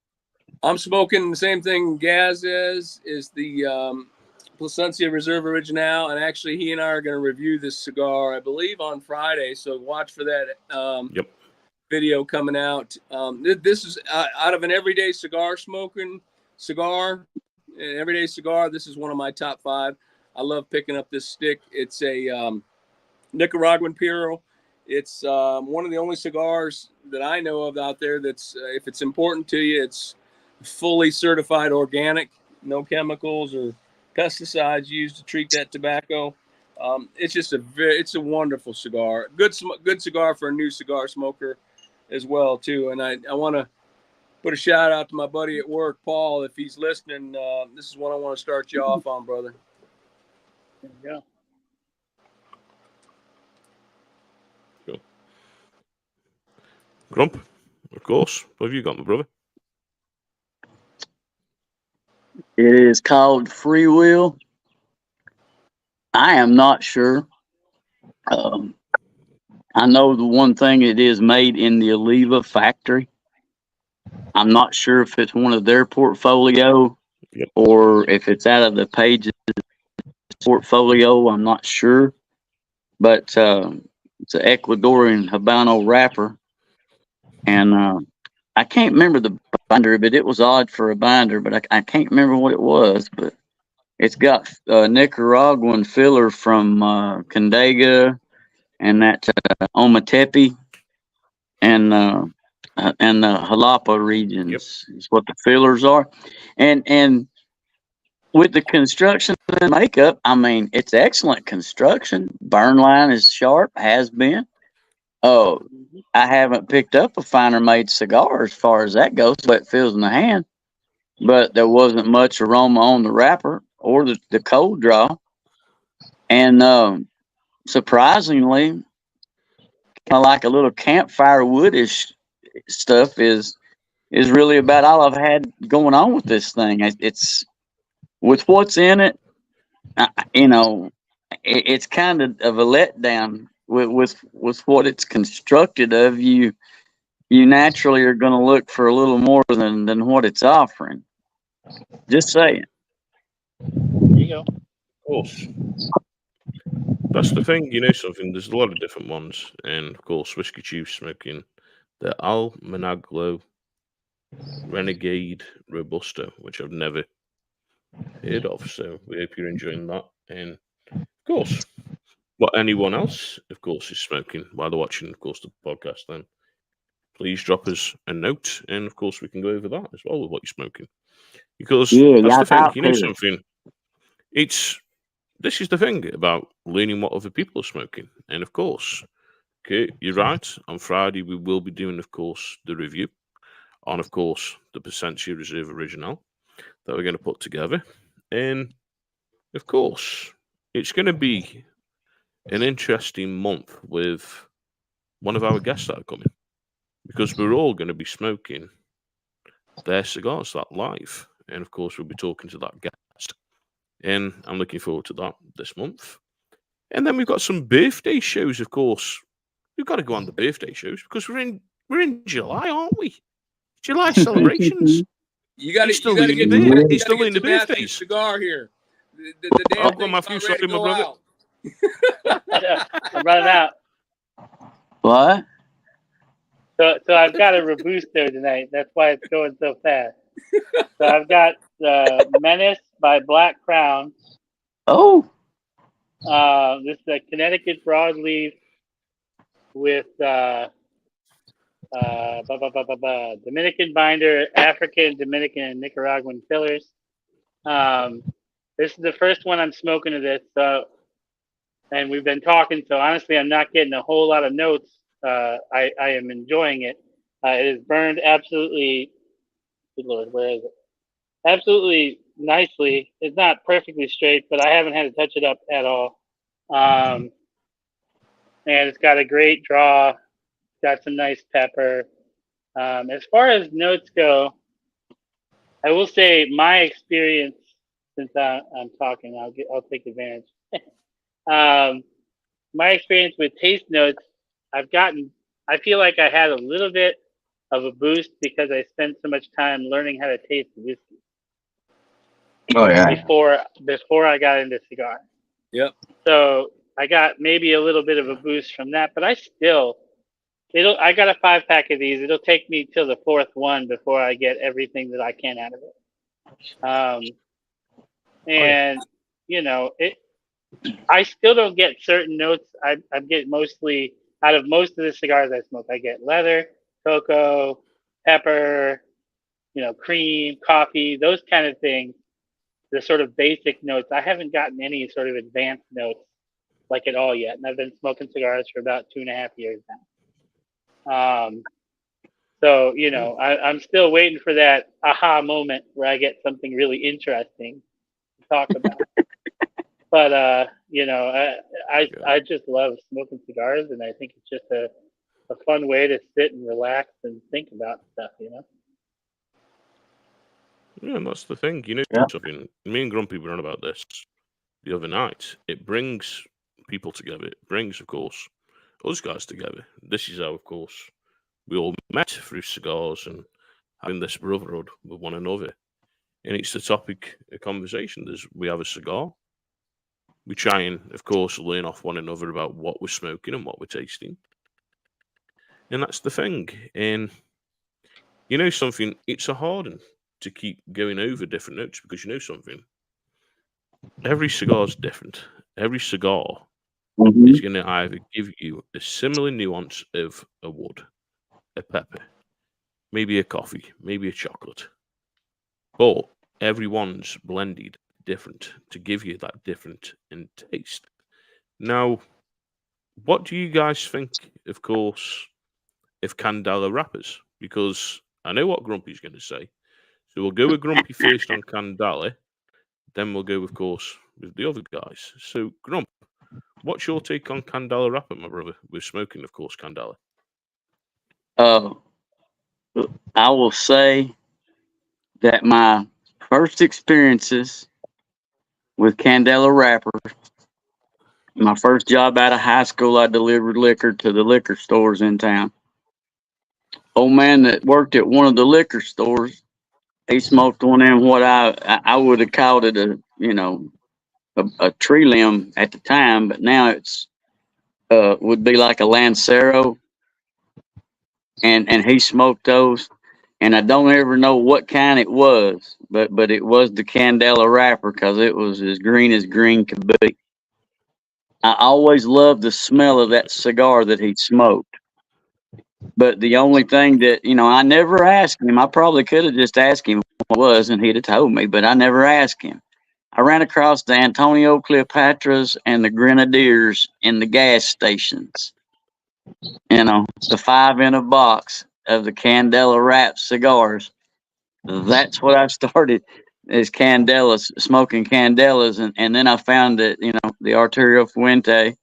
I'm smoking the same thing Gaz is the Plasencia Reserve Original, and actually he and I are going to review this cigar, I believe, on Friday. So watch for that video coming out. This is out of an everyday cigar. This is one of my top 5. I love picking up this stick. It's a Nicaraguan Puro. It's one of the only cigars that I know of out there that's, if it's important to you, it's fully certified organic, no chemicals or pesticides used to treat that tobacco. It's just it's a wonderful cigar. Good cigar for a new cigar smoker as well too. And I want to put a shout out to my buddy at work, Paul, if he's listening. This is what I want to start you off on, brother. There you go. Grump, of course. What have you got, my brother? It is called Free Will. I am not sure. I know the one thing, it is made in the Oliva factory. I'm not sure if it's one of their portfolio or if it's out of the Pages portfolio. I'm not sure. But it's an Ecuadorian Habano wrapper. And I can't remember the binder, but it was odd for a binder, but I can't remember what it was. But it's got Nicaraguan filler from Condega and that Ometepe and the Jalapa regions is what the fillers are. And with the construction and makeup, I mean, it's excellent construction. Burn line is sharp, has been. Oh, I haven't picked up a finer made cigar as far as that goes, but it feels in the hand. But there wasn't much aroma on the wrapper or the cold draw. And surprisingly, kind of like a little campfire woodish stuff is really about all I've had going on with this thing. It's with what's in it, it's kind of a letdown with what it's constructed of. You naturally are going to look for a little more than what it's offering. Just saying. There you go. Of course. That's the thing, something. There's a lot of different ones, and of course, Whiskey Chief smoking the Almanaglo Renegade Robusto, which I've never heard of. So we hope you're enjoying that. And of course, what anyone else, of course, is smoking while they're watching, of course, the podcast, then please drop us a note, and of course, we can go over that as well with what you're smoking. Because that's the thing, something. This is the thing about learning what other people are smoking, and of course, okay, you're right. On Friday, we will be doing, of course, the review on, of course, the Plasencia Reserve Original that we're going to put together, and of course, it's going to be an interesting month with one of our guests that are coming, because we're all going to be smoking their cigars that live, and of course we'll be talking to that guest and I'm looking forward to that this month. And then we've got some birthday shows, of course. We've got to go on the birthday shows because we're in July, aren't we? July celebrations. You got He's to still get doing the Matthew's birthdays. cigar here. The Oh, damn go on, thing's Matthew, not sorry, ready to my go brother. out. I'm running out. What? So I've got a Robusto tonight. That's why it's going so fast. So I've got Menace by Black Crown. Oh, This is a Connecticut broadleaf with Dominican binder, African, Dominican, and Nicaraguan fillers. This is the first one I'm smoking of this. So, and we've been talking. So honestly, I'm not getting a whole lot of notes. I am enjoying it. It is burned absolutely. Good Lord, where is it? Absolutely nicely. It's not perfectly straight, but I haven't had to touch it up at all. And it's got a great draw. Got some nice pepper. As far as notes go, I will say my experience. Since I'm talking, I'll take advantage. My experience with taste notes, I feel like I had a little bit of a boost because I spent so much time learning how to taste whiskey. Oh yeah. Before I got into cigar. Yep. So I got maybe a little bit of a boost from that, but I got a 5-pack of these. It'll take me till the 4th one before I get everything that I can out of it. And I still don't get certain notes. I get mostly out of most of the cigars I smoke. I get leather, cocoa, pepper, cream, coffee, those kind of things. The sort of basic notes. I haven't gotten any sort of advanced notes like at all yet, and I've been smoking cigars for about 2.5 years now. So I'm still waiting for that aha moment where I get something really interesting to talk about. But I just love smoking cigars, and I think it's just a fun way to sit and relax and think about stuff. Yeah, and that's the thing. Yeah. Something. Me and Grumpy were on about this the other night. It brings people together. It brings, of course, us guys together. This is how, of course, we all met through cigars and having this brotherhood with one another. And it's the topic of conversation. We have a cigar. We try and, of course, learn off one another about what we're smoking and what we're tasting. And that's the thing. And something, it's a hard one to keep going over different notes because something. Every cigar is different. Every cigar is going to either give you a similar nuance of a wood, a pepper, maybe a coffee, maybe a chocolate. But everyone's blended different to give you that different in taste. Now, what do you guys think, of course, of Candela wrappers? Because I know what Grumpy's going to say. So we'll go with Grumpy first on Candela. Then we'll go, of course, with the other guys. So, Grump, what's your take on Candela wrapper, my brother? We're smoking, of course, Candela. I will say that my first experiences with Candela wrapper, my first job out of high school, I delivered liquor to the liquor stores in town. Old man that worked at one of the liquor stores, he smoked one of them what I would have called it a tree limb at the time, but now it's would be like a Lancero, and he smoked those, and I don't ever know what kind it was, but it was the Candela wrapper because it was as green could be. I always loved the smell of that cigar that he smoked. But the only thing that, I never asked him, I probably could have just asked him what it was and he'd have told me, but I never asked him. I ran across the Antonio Cleopatras and the Grenadiers in the gas stations. The 5 in a box of the Candela wrapped cigars. That's what I started is Candelas, smoking Candelas. And then I found that, the Arturo Fuente,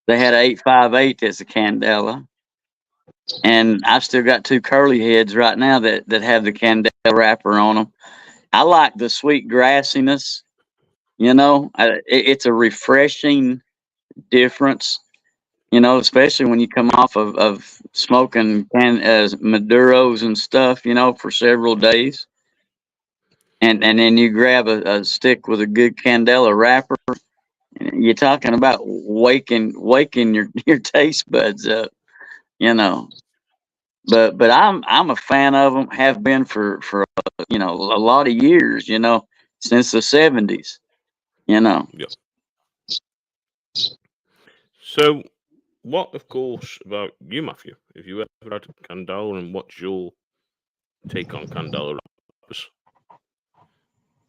they had an 858 as a Candela. And I've still got 2 curly heads right now that have the Candela wrapper on them. I like the sweet grassiness It's a refreshing difference. Especially when you come off of smoking Maduros and stuff, for several days, and then you grab a stick with a good Candela wrapper. You're talking about waking your taste buds up, you know. But I'm a fan of them. Have been for a lot of years. Since the '70s. Yeah. So, what, of course, about you, Matthew? Have you ever had Candela, and what's your take on Candela wrappers?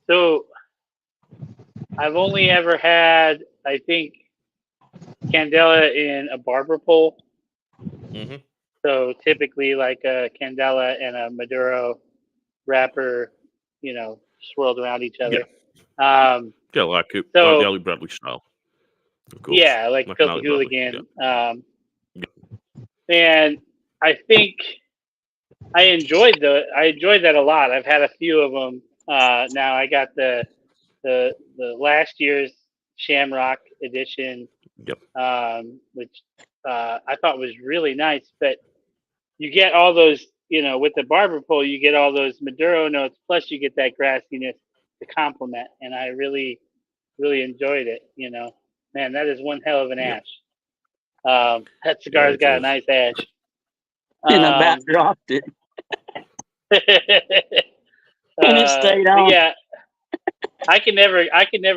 So I've only ever had, I think, Candela in a barber pole. Mm-hmm. So typically like a Candela and a Maduro wrapper, swirled around each other. Yeah, like the So Ali Bradley style, of course. yeah, like an Filthy Ali Bradley. Hooligan. Yeah. And I think I enjoyed that a lot. I've had a few of them. Now I got the last year's Shamrock edition, Yep. which I thought was really nice. But you get all those, with the barber pole, you get all those Maduro notes, plus you get that grassiness to complement. And I really, really enjoyed it. Man, that is one hell of an Yep. ash. That cigar's got a nice ash. And about dropped it. And it stayed But on. yeah, I can never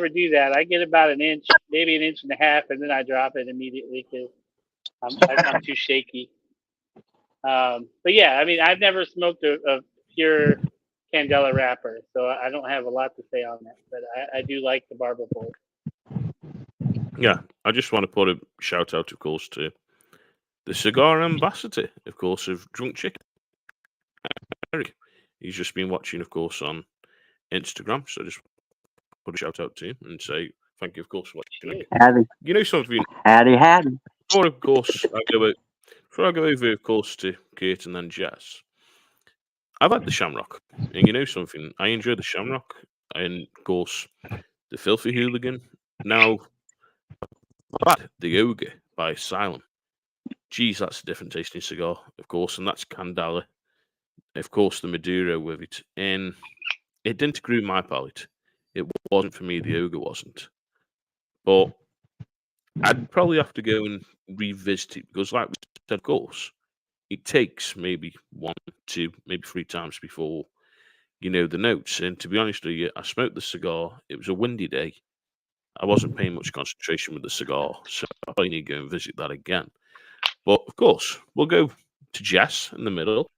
do that. I get about an inch, maybe an inch and a half, and then I drop it immediately because I'm too shaky. But yeah, I mean, I've never smoked a pure Candela wrapper, so I don't have a lot to say on that. But I do like the barber pole. Yeah, I just want to put a shout out, of course, to the cigar ambassador, of course, of Drunk Chicken, Eric. He's just been watching, of course, on Instagram, so just put a shout out to him and say thank you, of course, for watching. Howdy. Something. Howdy. Before, of course, before I go over, of course, to Kate and then Jess, I've had the Shamrock, and something, I enjoy the Shamrock, and of course, the Filthy Hooligan. Now, I've had the Ogre by Asylum. Geez, that's a different tasting cigar, of course, and that's Candela. Of course, the Maduro with it, and it didn't agree with my palate. It wasn't for me. The Ogre wasn't, but I'd probably have to go and revisit it because, like we said, of course, it takes maybe 1, 2, maybe 3 times before you know the notes. And to be honest with you, I smoked the cigar. It was a windy day. I wasn't paying much concentration with the cigar, so I probably need to go and visit that again. But of course, we'll go to Jess in the middle.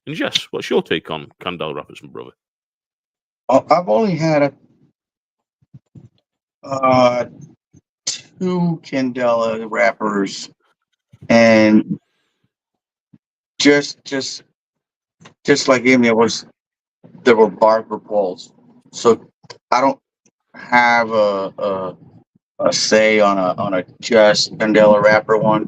And Jess, what's your take on Candela wrappers, my brother? I've only had 2 Candela wrappers, and just like him, there were barber poles. So I don't have a say on a just Candela wrapper one,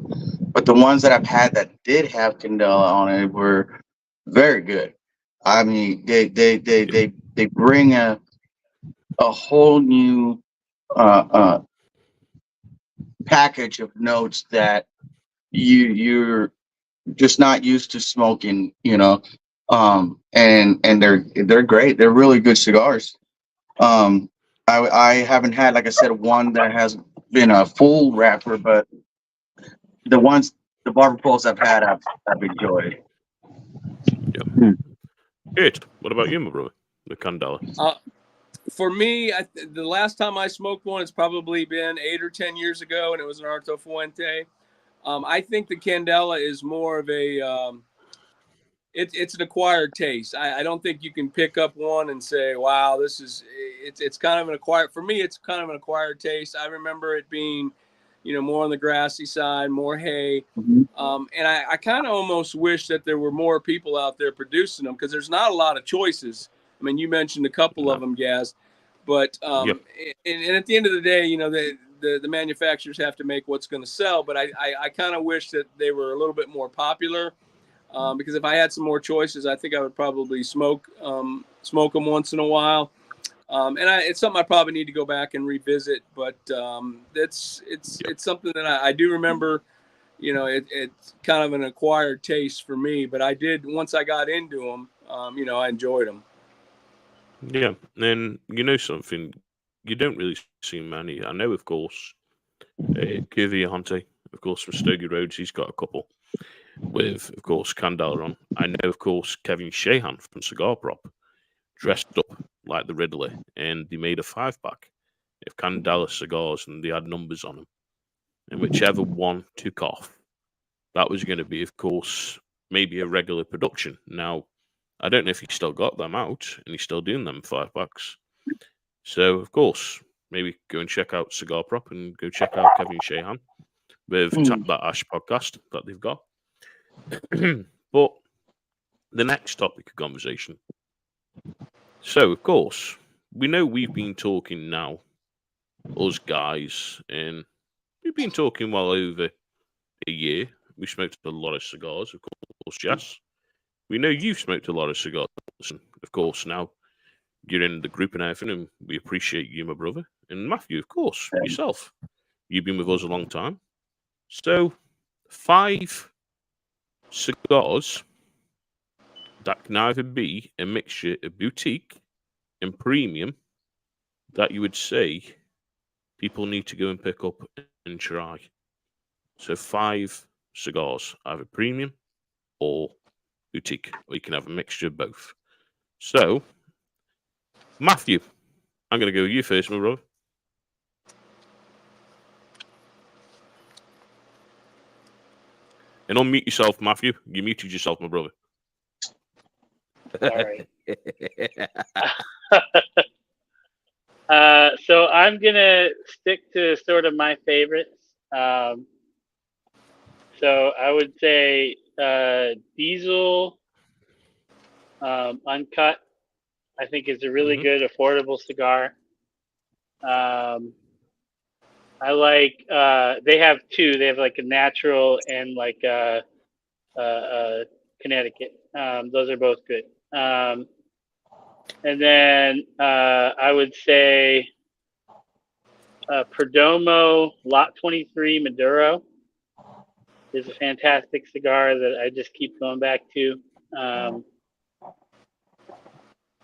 but the ones that I've had that did have Candela on it were very good. I mean, they bring a whole new package of notes that you're just not used to smoking, and they're great. They're really good cigars. I haven't had, like I said, one that has been a full wrapper, but the barber poles I've had, I've enjoyed. Yeah. Good. What about you, my brother? The Candela. For me, the last time I smoked one, it's probably been 8 or 10 years ago, and it was an Arto Fuente. I think the Candela is more of a it's an acquired taste. I don't think you can pick up one and say, wow, it's kind of an acquired, for me, it's kind of an acquired taste. I remember it being, more on the grassy side, more hay. Mm-hmm. And I kind of almost wish that there were more people out there producing them because there's not a lot of choices. I mean, you mentioned a couple of them, Gaz, but and at the end of the day, the manufacturers have to make what's going to sell. But I kind of wish that they were a little bit more popular. Because if I had some more choices, I think I would probably smoke them once in a while. And it's something I probably need to go back and revisit, but it's something that I do remember. You know, it's kind of an acquired taste for me, but I did, once I got into them, you know, I enjoyed them. Yeah, and you know something, you don't really see many. I know, of course, Curviante, of course, from Stogie Roads, he's got a couple with, of course, Candela on. I know, of course, Kevin Shahan from Cigar Prop dressed up like the Riddler, and they made a 5-pack of Candela cigars, and they had numbers on them. And whichever one took off, that was going to be, of course, maybe a regular production. Now, I don't know if he's still got them out, and he's still doing them 5-packs. So, of course, maybe go and check out Cigar Prop and go check out Kevin Shahan with Tap That Ash podcast that they've got. But the next topic of conversation. So, of course, we know we've been talking now, us guys, and we've been talking well over a year. We smoked a lot of cigars, of course, Jess. We know you've smoked a lot of cigars, and of course, now you're in the group and everything, and we appreciate you, my brother. And Matthew, of course, yourself. You've been with us a long time. So, 5 cigars that can either be a mixture of boutique and premium that you would say people need to go and pick up and try. So 5 cigars, either premium or boutique, or you can have a mixture of both. So, Matthew, I'm going to go with you first, my brother. And unmute yourself, Matthew. You muted yourself, my brother. Sorry. So I'm gonna stick to sort of my favorites. So I would say Diesel Uncut. I think is a really good affordable cigar. I like. They have 2. They have like a natural and like Connecticut. Those are both good. And then I would say Perdomo Lot 23 Maduro is a fantastic cigar that I just keep going back to.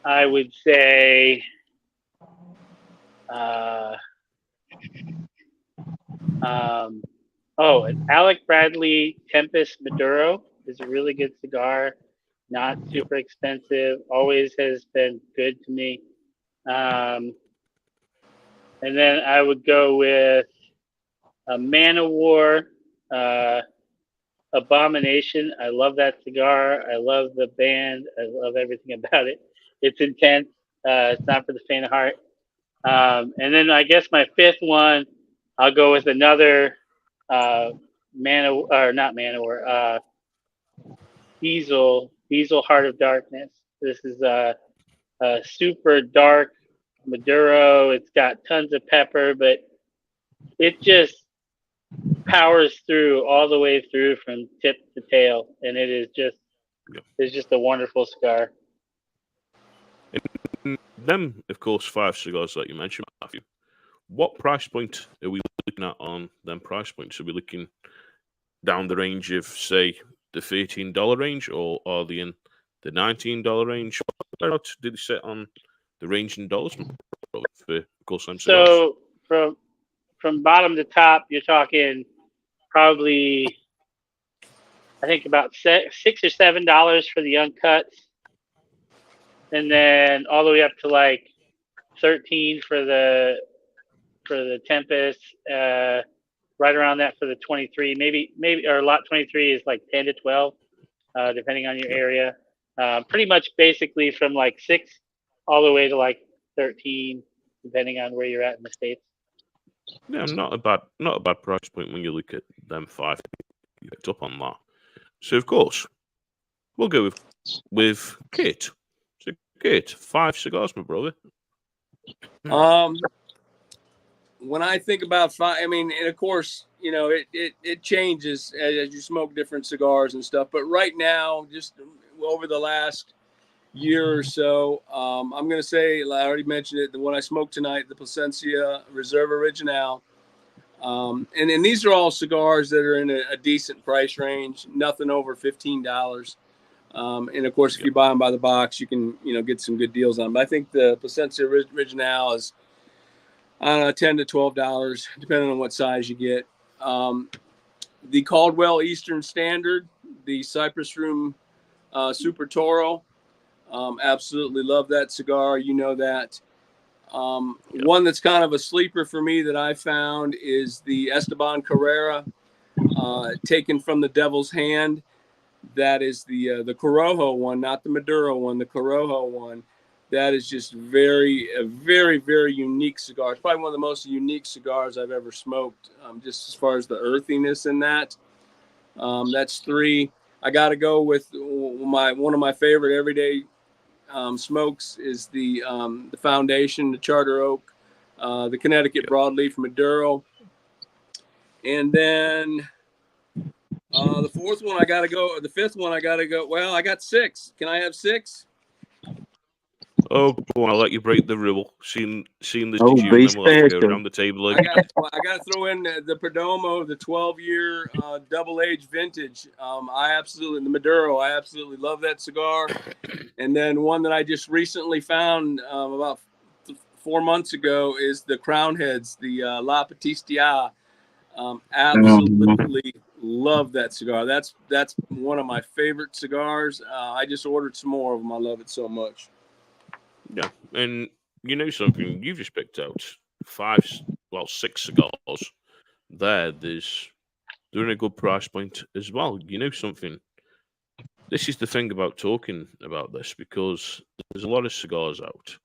I would say an Alec Bradley Tempest Maduro is a really good cigar. Not super expensive. Always has been good to me. And then I would go with a Man of War Abomination. I love that cigar. I love the band. I love everything about it. It's intense. It's not for the faint of heart. And then I guess my 5th one, I'll go with another Diesel Heart of Darkness. This is a super dark Maduro. It's got tons of pepper, but it just powers through all the way through from tip to tail, and it is just a wonderful cigar. And them, of course, 5 cigars that you mentioned, Matthew. What price point are we looking at on them price points? Are we looking down the range of, say, the $13 range, or are they in the $19 range? What did they set on the range in dollars for, of course, them cigars? So from bottom to top, you're talking probably, I think, about $6 or $7 for the uncuts, and then all the way up to like 13 for the Tempest. Right around that for the 23, maybe, or lot 23 is like 10 to 12, depending on your area. Pretty much basically from like 6 all the way to like 13, depending on where you're at in the States. Yeah, not a bad price point when you look at them 5 you picked up on that. So of course, we'll go with Kit. So Kit, 5 cigars, my brother. When I think about 5, I mean, and of course, you know, it changes as you smoke different cigars and stuff. But right now, just over the last year or so. I'm going to say, I already mentioned it, the one I smoked tonight, the Plasencia Reserve Original. And these are all cigars that are in a decent price range, nothing over $15. And of course, if you buy them by the box, you can, get some good deals on them. But I think the Plasencia Original is, I don't know, $10 to $12, depending on what size you get. The Caldwell Eastern Standard, the Cypress Room Super Toro. Absolutely love that cigar. You know that. One that's kind of a sleeper for me that I found is the Esteban Carrera, taken from the Devil's Hand. That is the Corojo one, not the Maduro one, the Corojo one. That is just a very, very unique cigar. It's probably one of the most unique cigars I've ever smoked, just as far as the earthiness in that. That's 3. I got to go with one of my favorite everyday smokes is the Foundation, the Charter Oak, the Connecticut Broadleaf Maduro. And then the 4th one, I got to go. The 5th one, I got to go. Well, I got 6. Can I have 6? Oh, go on, I'll let you break the rule. Seeing this Oh, to you, be and then we'll have to go special. around the table I again. got to throw in the Perdomo, the 12-year double-aged vintage. The Maduro, I absolutely love that cigar. And then one that I just recently found about 4 months ago is the Crown Heads, the La Patistia. Absolutely love that cigar. That's one of my favorite cigars. I just ordered some more of them. I love it so much. Yeah, and you know something, you've just picked out 6 cigars. They're in a good price point as well. You know something, this is the thing about talking about this, because there's a lot of cigars out,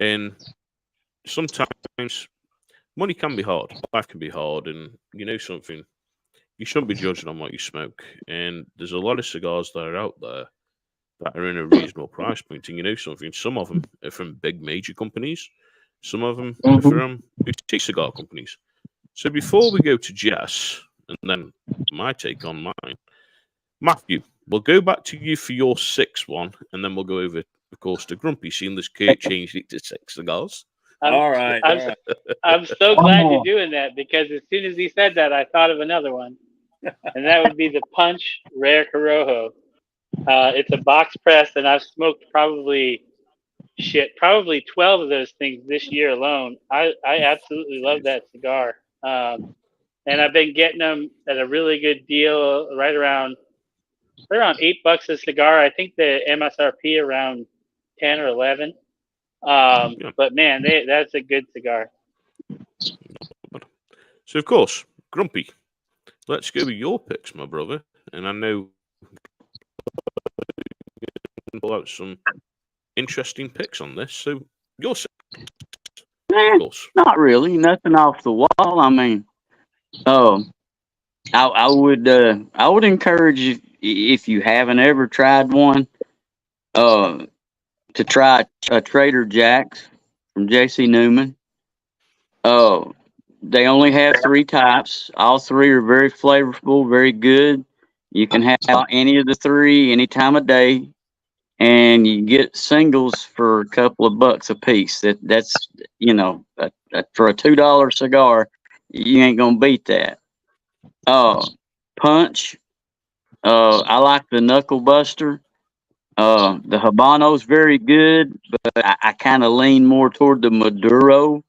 and sometimes money can be hard, life can be hard, and you know something, you shouldn't be judging on what you smoke. And there's a lot of cigars that are out there that are in a reasonable price point. And you know something, some of them are from big major companies, some of them are from boutique cigar companies. So before we go to Jess, and then my take on mine, Matthew, we'll go back to you for your 6th one, and then we'll go over, of course, to Grumpy, seeing this Kurt changed it to 6 cigars. All right. I'm so glad you're doing that, because as soon as he said that, I thought of another one, and that would be the Punch Rare Corojo. It's a box press, and I've smoked probably 12 of those things this year alone. I absolutely love that cigar. And I've been getting them at a really good deal, right around $8 a cigar. I think the MSRP around 10 or 11. But man, that's a good cigar. So of course, Grumpy, let's go with your picks, my brother. And I know we'll pull out some interesting picks on this. So your 6, of course. Not really, nothing off the wall. I mean, I would encourage you, if you haven't ever tried one, to try a Trader Jack's from J.C. Newman. They only have 3 types. All 3 are very flavorful, very good. You can have any of the 3 any time of day, and you get singles for a couple of bucks a piece. That's for a $2 cigar, you ain't gonna beat that. Punch. I like the Knuckle Buster. The Habano's very good, but I kind of lean more toward the Maduro.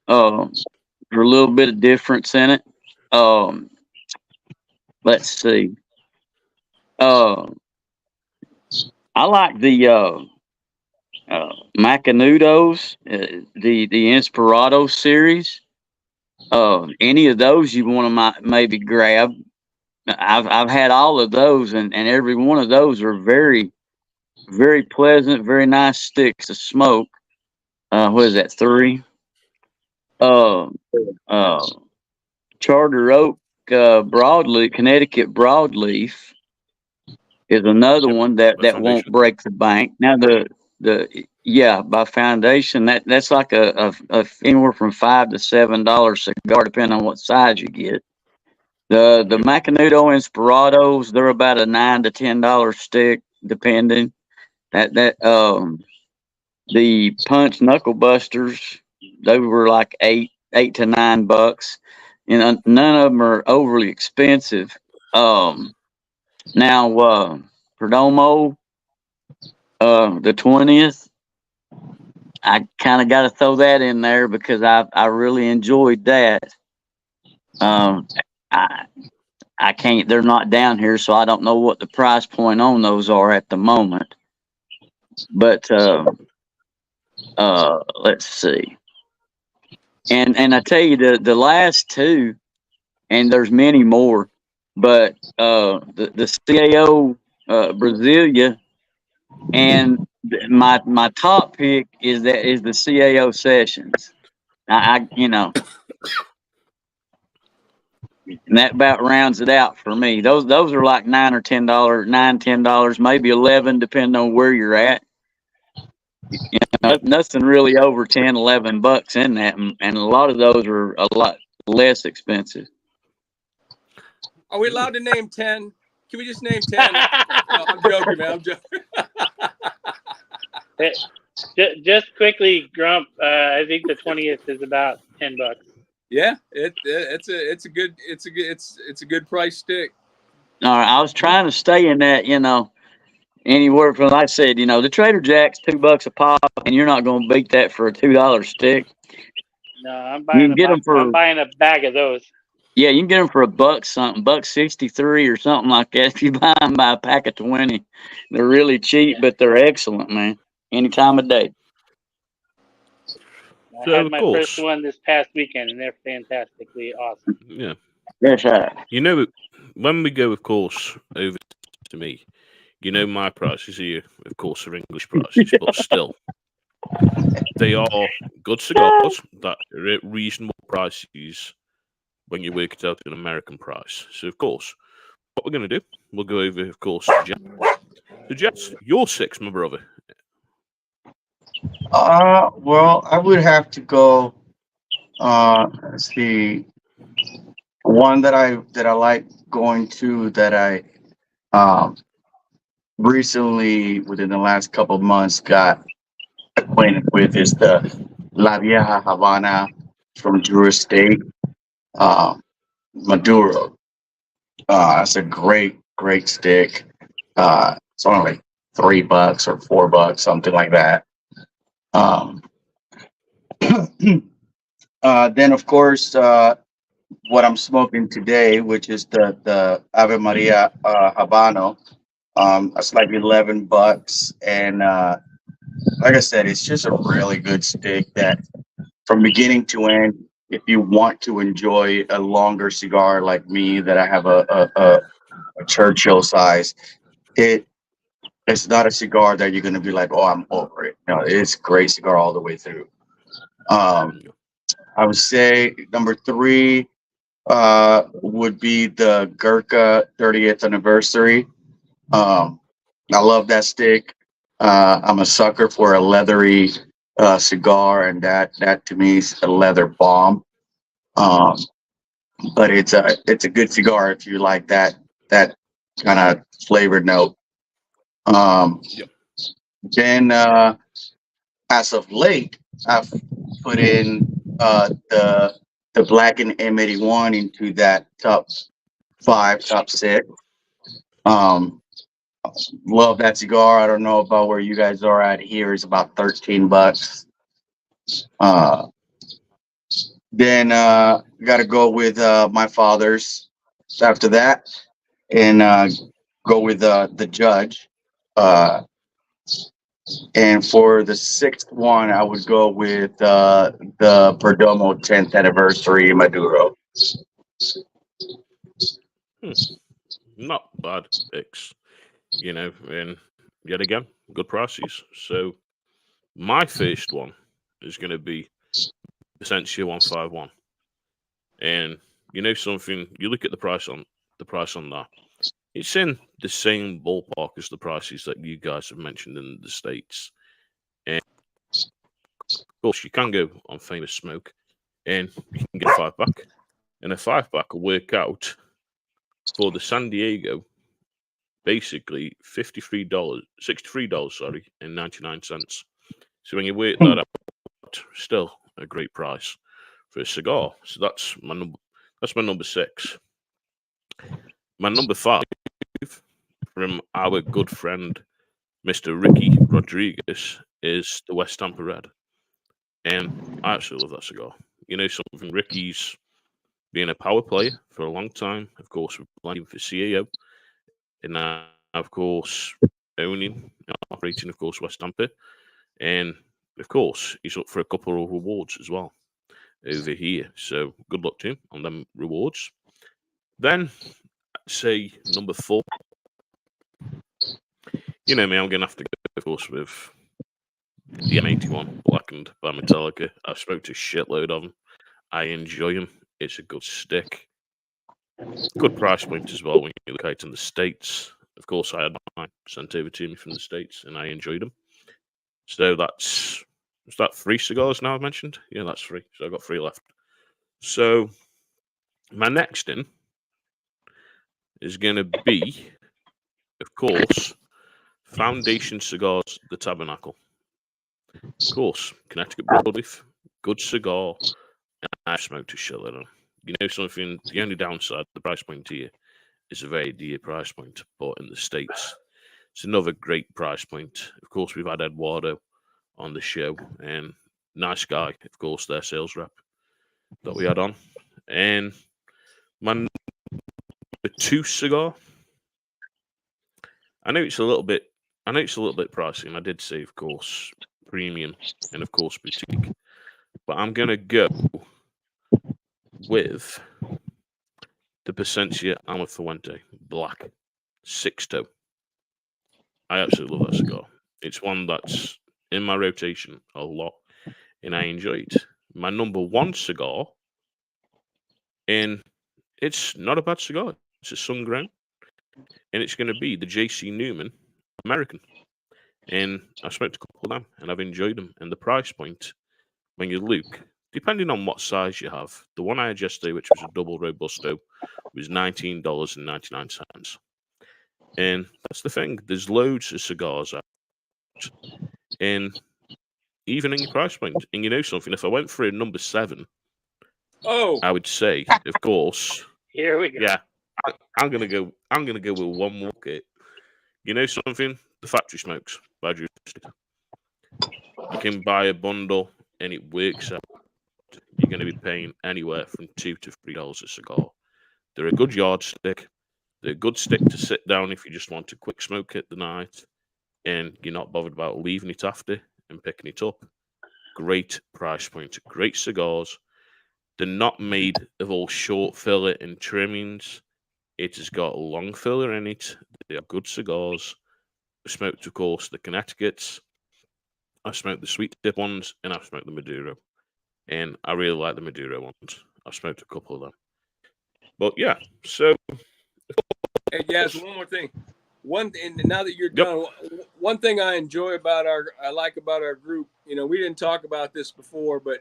For a little bit of difference in it. Let's see. I like the Macanudos, the Inspirado series. Any of those you want to maybe grab. I've had all of those, and every one of those are very, very pleasant, very nice sticks to smoke. What is that, 3? Charter Oak broadleaf, Connecticut broadleaf is another one that won't break the bank. Now by Foundation, that's like a anywhere from $5 to $7 cigar, depending on what size you get. The Macanudo Inspirados, they're about a $9 to $10 stick, depending. The Punch Knuckle Busters, they were like $8 to $9. You know, none of them are overly expensive. Now, Perdomo, the 20th, I kind of got to throw that in there because I really enjoyed that. I can't. They're not down here, so I don't know what the price point on those are at the moment. But let's see. And I tell you the last two, and there's many more, but the CAO Brasilia, and my top pick is the CAO Sessions. I you know, and that about rounds it out for me. Those are like $9 or $10, maybe 11, depending on where you're at. You know, nothing really over 10, $11 in that, and a lot of those are a lot less expensive. Are we allowed to name 10? Can we just name 10? No, I'm joking, man. I'm joking. Just quickly, Grump. I think the 20th is about $10. Yeah, it's a good price stick. All right, I was trying to stay in that, you know, anywhere from, like I said, you know, the Trader Jack's $2 a pop, and you're not going to beat that for a $2 stick. No, I'm buying I'm buying a bag of those. Yeah, you can get them for $1 something, $1.63 or something like that. If you buy them by a pack of 20, they're really cheap, but they're excellent, man. Any time of day. I had my first one this past weekend, and they're fantastically awesome. Yeah. That's right. You know, when we go, of course, over to me, you know, my prices here, of course, are English prices, but still, they are good cigars that are at reasonable prices when you work it out in American price. So, of course, what we're going to do, we'll go over, of course, to Jets. So, Jets, your six, my brother. Well, I would have to go. Let's see. One that I like going to that I recently, within the last couple of months, got acquainted with is the La Vieja Havana from Drew Estate, Maduro. It's a great stick. It's only like $3 or $4, something like that. Then of course, what I'm smoking today, which is the Ave Maria Habano. It's like $11, and like I said, it's just a really good stick that, from beginning to end, if you want to enjoy a longer cigar like me, that I have a Churchill size, it's not a cigar that you're gonna be like, oh, I'm over it. No, it's a great cigar all the way through. I would say number 3 would be the Gurkha 30th anniversary. I love that stick. I'm a sucker for a leathery cigar, and that to me is a leather bomb. But it's a good cigar if you like that kind of flavored note. Then as of late, I've put in the Black and M81 into that top 5, top 6. Love that cigar. I don't know about where you guys are at here. It's about $13. Then got to go with my father's after that, and go with the Judge. And for the 6th one, I would go with the Perdomo 10th anniversary Maduro. Not bad picks, you know, and yet again, good prices. So my first one is going to be Essentia 151, and you know something. You look at the price on that. It's in the same ballpark as the prices that you guys have mentioned in the States. And of course, you can go on Famous Smoke and you can get a 5-pack. And a 5-pack will work out for the San Diego basically $63, sorry, and 99 cents. So when you work that out, still a great price for a cigar. So that's my number 6. My number 5, from our good friend Mr. Ricky Rodriguez, is the West Tampa Red. And I absolutely love that cigar. You know something, Ricky's been a power player for a long time. Of course, we're playing for CAO. And now, of course, owning and operating, of course, West Tampa. And, of course, he's up for a couple of rewards as well over here. So good luck to him on them rewards. Then, I'd say number 4. You know me, I'm going to have to go, of course, with the M81 Blackened by Metallica. I've spoke to a shitload of them. I enjoy them. It's a good stick. Good price point as well when you look out in the States. Of course, I had mine sent over to me from the States, and I enjoyed them. So is that 3 cigars now I've mentioned? Yeah, that's 3. So I've got 3 left. So my next in is going to be, of course, Foundation Cigars, the Tabernacle. Of course, Connecticut broadleaf, good cigar, and I've smoked a shitload of them. You know something, the only downside, the price point here is a very dear price point, but in the States, it's another great price point. Of course, we've had Eduardo on the show, and nice guy, of course, their sales rep that we had on. And my number 2 cigar, I know it's a little bit pricey, and I did say, of course, premium and of course boutique, but I'm gonna go with the Presencia Almafuente Black 6-toe. I absolutely love that cigar. It's one that's in my rotation a lot, and I enjoy it. My number 1 cigar, and it's not a bad cigar. It's a sun grown, and it's going to be the JC Newman American. And I've smoked a couple of them, and I've enjoyed them. And the price point, when you look, depending on what size you have, the one I had yesterday, which was a double Robusto, was $19.99. And that's the thing. There's loads of cigars out, and even in your price point. And you know something? If I went for a number 7, I would say, of course, Here we go. yeah, I'm gonna go with one more kit. You know something? The Factory Smokes by Drew. You can buy a bundle, and it works out. You're going to be paying anywhere from $2 to $3 a cigar. They're a good yardstick. They're a good stick to sit down if you just want to quick smoke it the night, and you're not bothered about leaving it after and picking it up. Great price point. Great cigars. They're not made of all short filler and trimmings. It has got a long filler in it. They are good cigars. I smoked, of course, the Connecticut's. I smoked the sweet tip ones, and I've smoked the Maduro. And I really like the Maduro ones. I've smoked a couple of them. But yeah, so. Hey, Jazz, one more thing. Now that you're done, one thing I like about our group, you know, we didn't talk about this before, but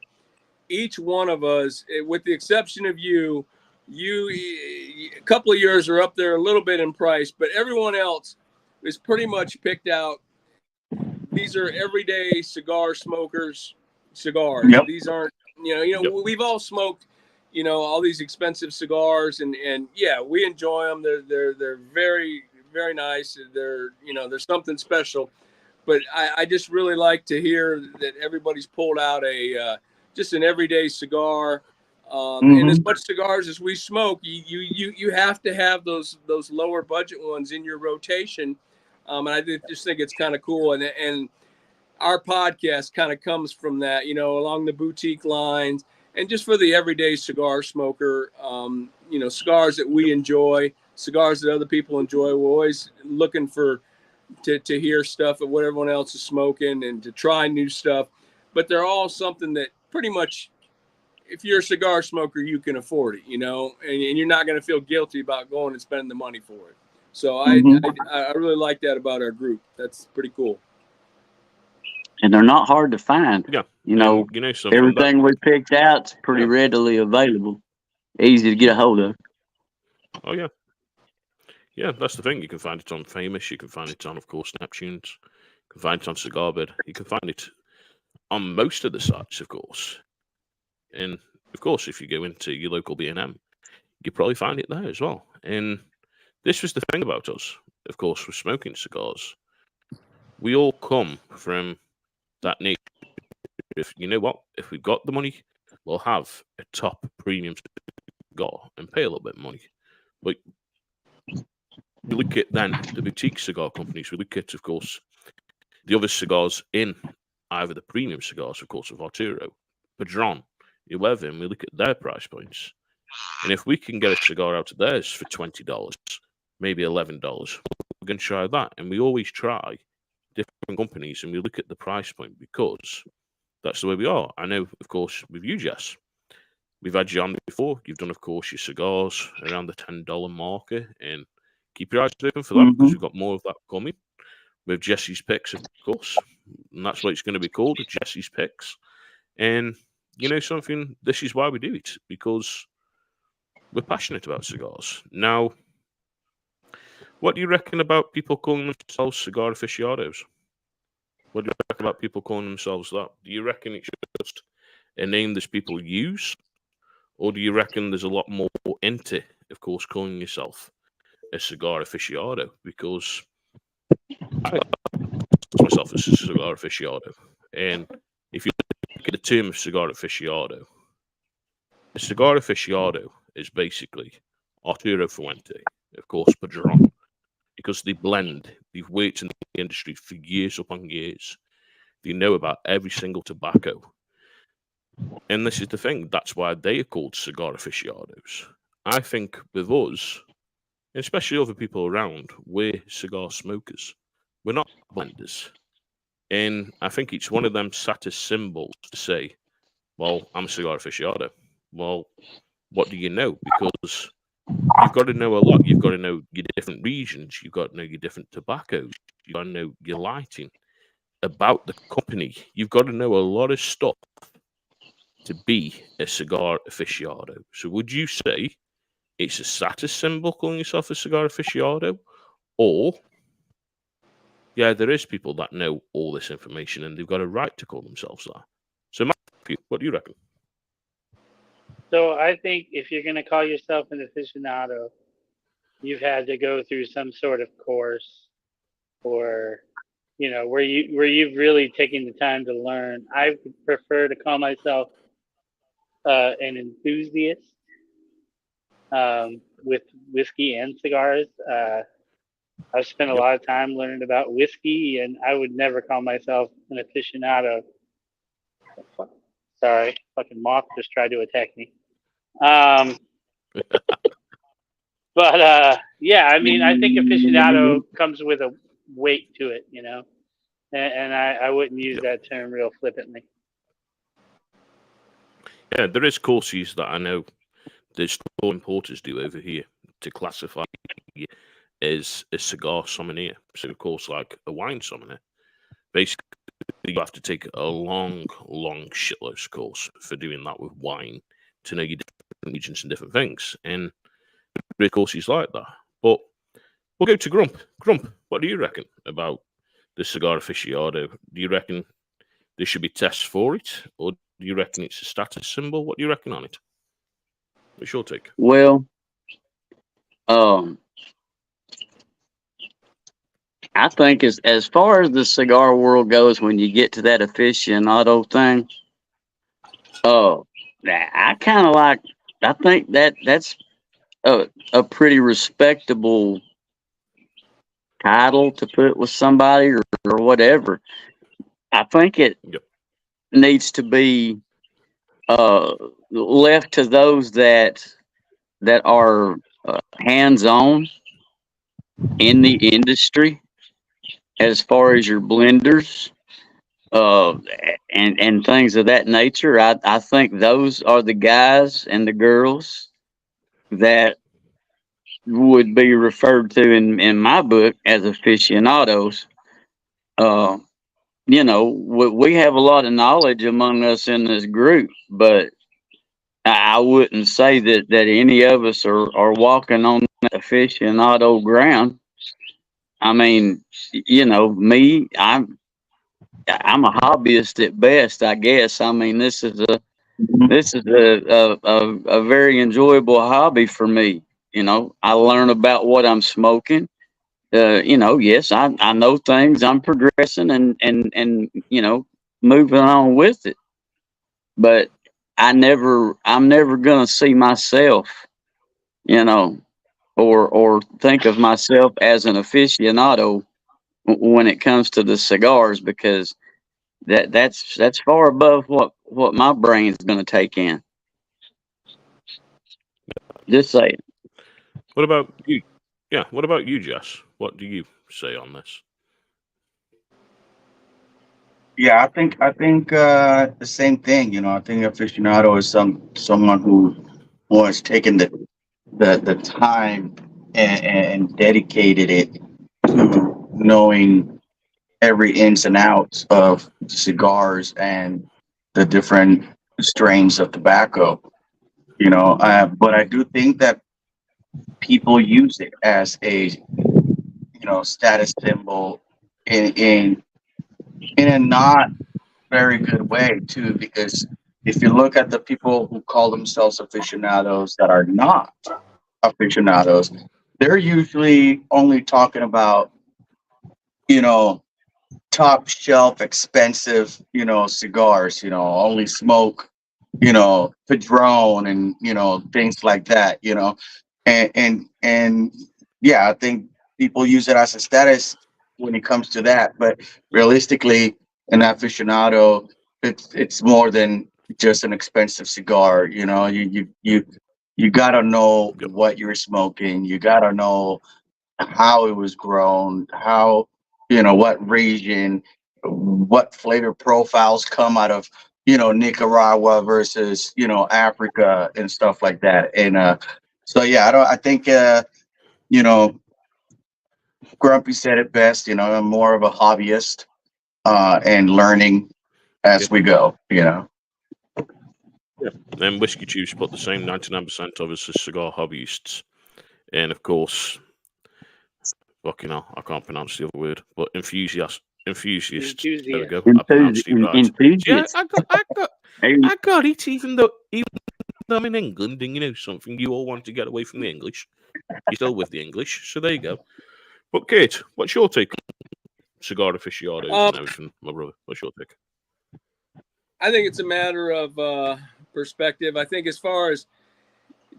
each one of us, with the exception of you, a couple of yours are up there a little bit in price, but everyone else is pretty much picked out. These are everyday cigar smokers cigars. Yep. These aren't, we've all smoked, all these expensive cigars, and yeah, we enjoy them. They're very, very nice. There's something special, but I just really like to hear that everybody's pulled out just an everyday cigar. And as much cigars as we smoke, you have to have those lower budget ones in your rotation. And I just think it's kind of cool. And our podcast kind of comes from that, along the boutique lines, and just for the everyday cigar smoker, cigars that we enjoy, cigars that other people enjoy. We're always looking to hear stuff of what everyone else is smoking and to try new stuff. But they're all something that pretty much, if you're a cigar smoker, you can afford it, and you're not going to feel guilty about going and spending the money for it. So I really like that about our group. That's pretty cool. And they're not hard to find. Yeah. Everything we picked out's pretty readily available. Easy to get a hold of. Oh, yeah. Yeah, that's the thing. You can find it on Famous. You can find it on, of course, Neptunes. You can find it on Cigar Bed. You can find it on most of the sites, of course. And of course, if you go into your local B&M, you probably find it there as well. And this was the thing about us, of course, with smoking cigars. We all come from that nature. If you know what, if we've got the money, we'll have a top premium cigar and pay a little bit of money. But we look at then the boutique cigar companies. We look at, of course, the other cigars in either the premium cigars, of course, of Arturo, Padron, whoever, and we look at their price points. And if we can get a cigar out of theirs for $20, maybe $11, we're going to try that. And we always try different companies and we look at the price point because that's the way we are. I know, of course, with you, Jess, we've had you on before. You've done, of course, your cigars around the $10 marker. And keep your eyes open for that because we've got more of that coming with Jesse's Picks, of course. And that's what it's going to be called, Jesse's Picks. And you know something? This is why we do it, because we're passionate about cigars. Now, what do you reckon about people calling themselves cigar aficionados? What do you reckon about people calling themselves that? Do you reckon it's just a name that people use? Or do you reckon there's a lot more into, of course, calling yourself a cigar aficionado? Because I like myself as a cigar aficionado. And if you look at the term of cigar aficionado, a cigar aficionado is basically Arturo Fuente, of course, Padron, because they blend. They've worked in the industry for years upon years. They know about every single tobacco. And this is the thing. That's why they are called cigar aficionados. I think with us, especially other people around, we're cigar smokers. We're not blenders. And I think it's one of them status symbols to say, well, I'm a cigar aficionado. Well, what do you know? Because you've got to know a lot. You've got to know your different regions. You've got to know your different tobaccos. You've got to know your lighting, about the company. You've got to know a lot of stuff to be a cigar aficionado. So would you say it's a status symbol calling yourself a cigar aficionado? Or, yeah, there is people that know all this information and they've got a right to call themselves that. So, Matthew, what do you reckon? So I think if you're going to call yourself an aficionado, you've had to go through some sort of course, or where you've really taken the time to learn. I would prefer to call myself an enthusiast with whiskey and cigars. I've spent a lot of time learning about whiskey, and I would never call myself an aficionado. Sorry, fucking moth just tried to attack me. But yeah, I mean, I think aficionado comes with a weight to it, and I wouldn't use that term real flippantly. Yeah, there is courses that I know the store importers do over here to classify you as a cigar sommelier. So, of course, like a wine sommelier. Basically, you have to take a long shitless course for doing that with wine to know your different regions and different things. And there are courses like that. But we'll go to Grump. Grump, what do you reckon about the cigar aficionado? Do you reckon there should be tests for it? Or do you reckon it's a status symbol? What do you reckon on it? What's your take? Well, I think as far as the cigar world goes, when you get to that aficionado thing, I kind of like. I think that's a pretty respectable title to put with somebody or whatever. I think it needs to be left to those that are hands-on in the industry, as far as your blenders and things of that nature. I think those are the guys and the girls that would be referred to in my book as aficionados. We have a lot of knowledge among us in this group, but I wouldn't say that any of us are walking on the aficionado ground. I mean, me, I'm a hobbyist at best, I guess. I mean, this is a very enjoyable hobby for me. I learn about what I'm smoking. Yes, I know things. I'm progressing and moving on with it. But I'm never gonna see myself, you know, or think of myself as an aficionado when it comes to the cigars, because that's far above what my brain's gonna take in. Just saying. What about you? Yeah, what about you, Jess? What do you say on this? Yeah, I think the same thing. I think aficionado is someone who has taken the time and dedicated it to knowing every ins and outs of cigars and the different strains of tobacco. But I do think that people use it as a status symbol in a not very good way too, because if you look at the people who call themselves aficionados that are not aficionados, they're usually only talking about, you know, top shelf expensive, cigars, only smoke, Padron and, things like that, and yeah, I think people use it as a status when it comes to that. But realistically, an aficionado, it's more than just an expensive cigar. You gotta know Yep. what you're smoking. You gotta know how it was grown, how, what region, what flavor profiles come out of, Nicaragua versus, Africa and stuff like that. And so yeah, I think you know, Grumpy said it best, I'm more of a hobbyist and learning as Yep. we go. And Whiskey Juice put the same 99% of us as cigar hobbyists. And of course, fucking hell, I can't pronounce the other word, but enthusiasts. There we go. I pronounced it right. Yeah, Enthusiast. I got it. Even though I'm in England, and something, you all want to get away from the English. You're still with the English, so there you go. But Kate, what's your take on cigar aficionados and everything, my brother? What's your take? I think it's a matter of perspective. I think as far as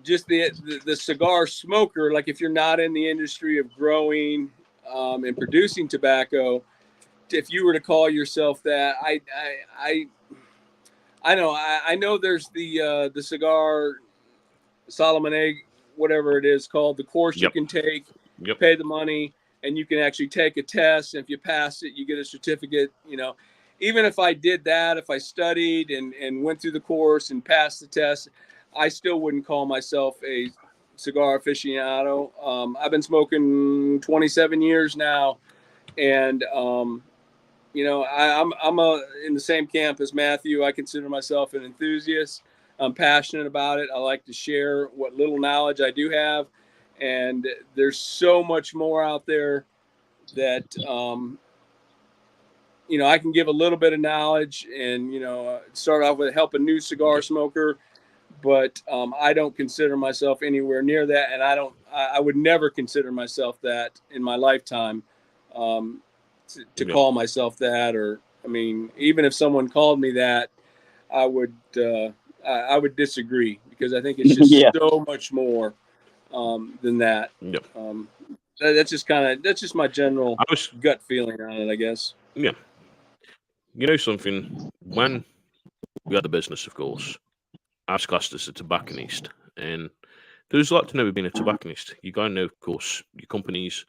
just the cigar smoker, like if you're not in the industry of growing and producing tobacco, if you were to call yourself that, I know there's the cigar Solomon egg, whatever it is called, the course you Yep. can take, Yep. pay the money, and you can actually take a test. And if you pass it, you get a certificate. Even if I did that, if I studied and went through the course and passed the test, I still wouldn't call myself a cigar aficionado. I've been smoking 27 years now, and I'm in the same camp as Matthew. I consider myself an enthusiast. I'm passionate about it. I like to share what little knowledge I do have, and there's so much more out there that I can give a little bit of knowledge and start off with help a new cigar smoker, but I don't consider myself anywhere near that, and I would never consider myself that in my lifetime. To call myself that, or even if someone called me that, I would disagree, because I think it's just Yeah. so much more than that. Yep. That's just my general I was, gut feeling on it, I guess. yeah. You know something? When we had the business, of course, I was classed as a tobacconist, and there's a lot to know about being a tobacconist. You gotta know, of course, your companies.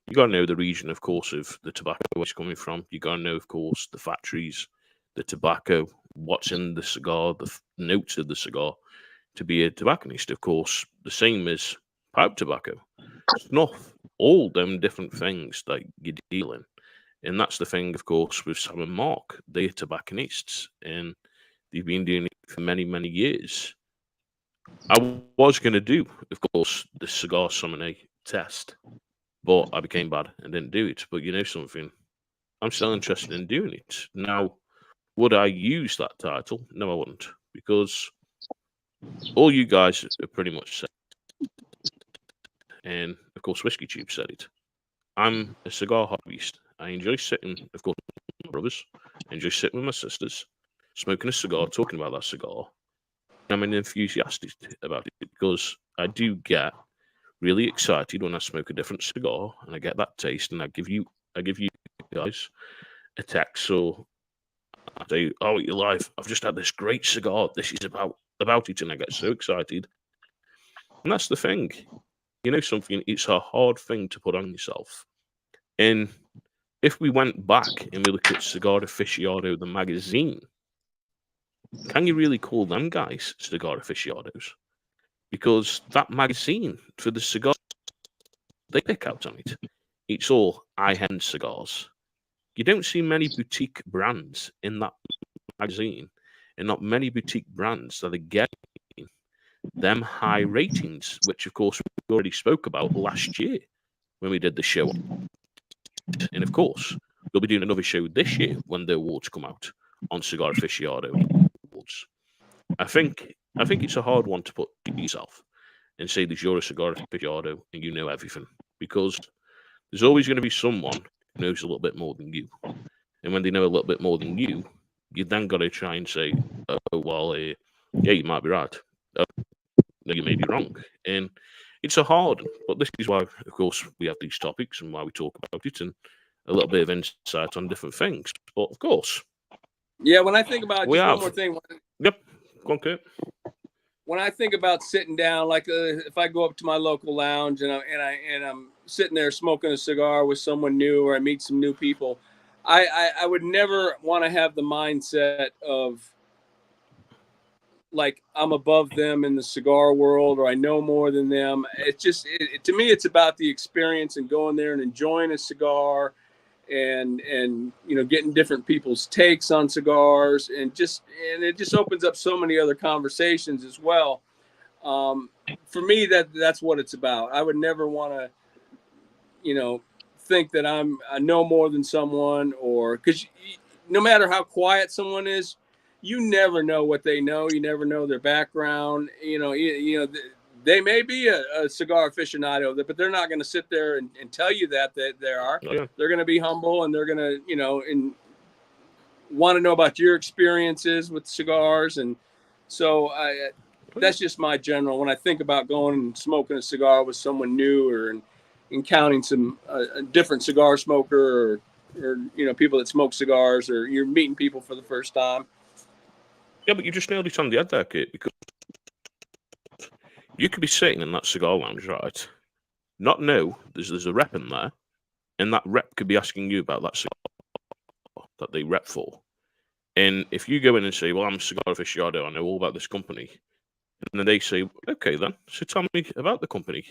You gotta know the region, of course, of the tobacco where it's coming from. You gotta know, of course, the factories, the tobacco, what's in the cigar, the notes of the cigar. To be a tobacconist, of course, the same as pipe tobacco, snuff, all them different things that you deal in. And that's the thing, of course, with Sam and Mark. They're tobacconists, and they've been doing it for many, many years. I was going to do, of course, the cigar sommelier test, but I became bad and didn't do it. But you know something? I'm still interested in doing it. Now, would I use that title? No, I wouldn't, because all you guys have pretty much said, and of course, Whiskey Tube said it. I'm a cigar hobbyist. I enjoy sitting, of course, with my brothers. I enjoy sitting with my sisters, smoking a cigar, talking about that cigar. I'm an enthusiastic about it because I do get really excited when I smoke a different cigar and I get that taste, and I give you guys a text or I say, "Oh, you're live. I've just had this great cigar. This is about it," and I get so excited. And that's the thing. You know something? It's a hard thing to put on yourself. And if we went back and we look at Cigar Aficionado, the magazine, can you really call them guys cigar aficionados? Because that magazine, for the cigars they pick out on it, it's all high-end cigars. You don't see many boutique brands in that magazine, and not many boutique brands that are getting them high ratings, which of course we already spoke about last year when we did the show. And of course, we'll be doing another show this year when the awards come out on Cigar Aficionado awards. I think it's a hard one to put to yourself and say that you're a cigar aficionado and you know everything, because there's always going to be someone who knows a little bit more than you. And when they know a little bit more than you then got to try and say, "Oh well, yeah, you might be right. Oh, no, you may be wrong." And it's a hard, but this is why, of course, we have these topics and why we talk about it and a little bit of insight on different things. But of course, Yeah, when I think about we just one have. more thing, Yep, go on, Kurt. when I think about sitting down, like if I go up to my local lounge and I'm sitting there smoking a cigar with someone new, or I meet some new people, I would never want to have the mindset of like I'm above them in the cigar world or I know more than them. It's just to me, it's about the experience and going there and enjoying a cigar and you know, getting different people's takes on cigars, and it just opens up so many other conversations as well. For me, that's what it's about. I would never want to, you know, think that I know more than someone, or because no matter how quiet someone is, you never know what they know. You never know their background. You know, they may be a cigar aficionado, but they're not going to sit there and tell you that they are. Oh, yeah. They're going to be humble, and they're going to, you know, and want to know about your experiences with cigars. And so that's just my general, when I think about going and smoking a cigar with someone new, or encountering some a different cigar smoker, or you know, people that smoke cigars, or you're meeting people for the first time. Yeah, but you just nailed it on the head there, Kate, because you could be sitting in that cigar lounge, right? Not know there's a rep in there, and that rep could be asking you about that cigar that they rep for. And if you go in and say, "Well, I'm a cigar aficionado, I know all about this company," and then they say, "Okay, then, so tell me about the company,"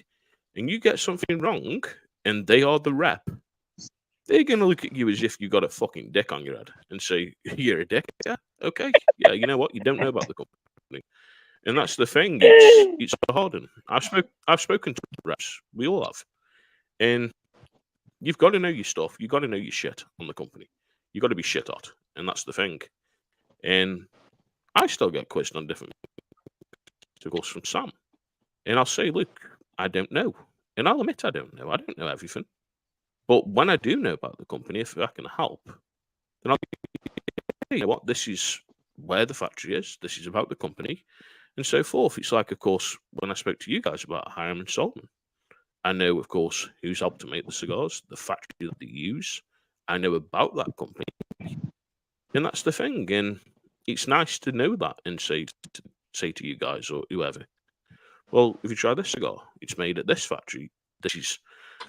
and you get something wrong, and they are the rep, they're going to look at you as if you got a fucking dick on your head and say, "You're a dick." Yeah, okay. Yeah, you know what? You don't know about the company. And that's the thing. It's hard. And I've spoken to reps. We all have. And you've got to know your stuff. You've got to know your shit on the company. You've got to be shit hot. And that's the thing. And I still get quizzed on different articles from Sam. And I'll say, "Look, I don't know." And I'll admit I don't know. I don't know everything. But when I do know about the company, if I can help, then I'll you know what, this is where the factory is, this is about the company, and so forth. It's like, of course, when I spoke to you guys about Hiram and Solomon, I know, of course, who's helped to make the cigars, the factory that they use. I know about that company, and that's the thing. And it's nice to know that and say to you guys or whoever, "Well, if you try this cigar, it's made at this factory. This is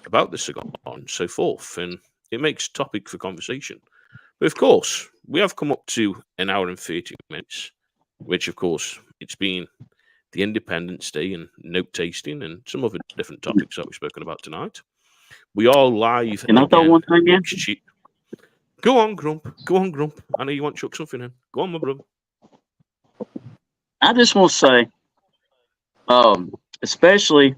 about the cigar," and so forth. And it makes topic for conversation. But of course, we have come up to an hour and 30 minutes, which, of course, it's been the Independence Day and note tasting and some other different topics that we've spoken about tonight. We are live. Can I throw one thing in? Go on, Grump. Go on, Grump. I know you want to chuck something in. Go on, my brother. I just want to say especially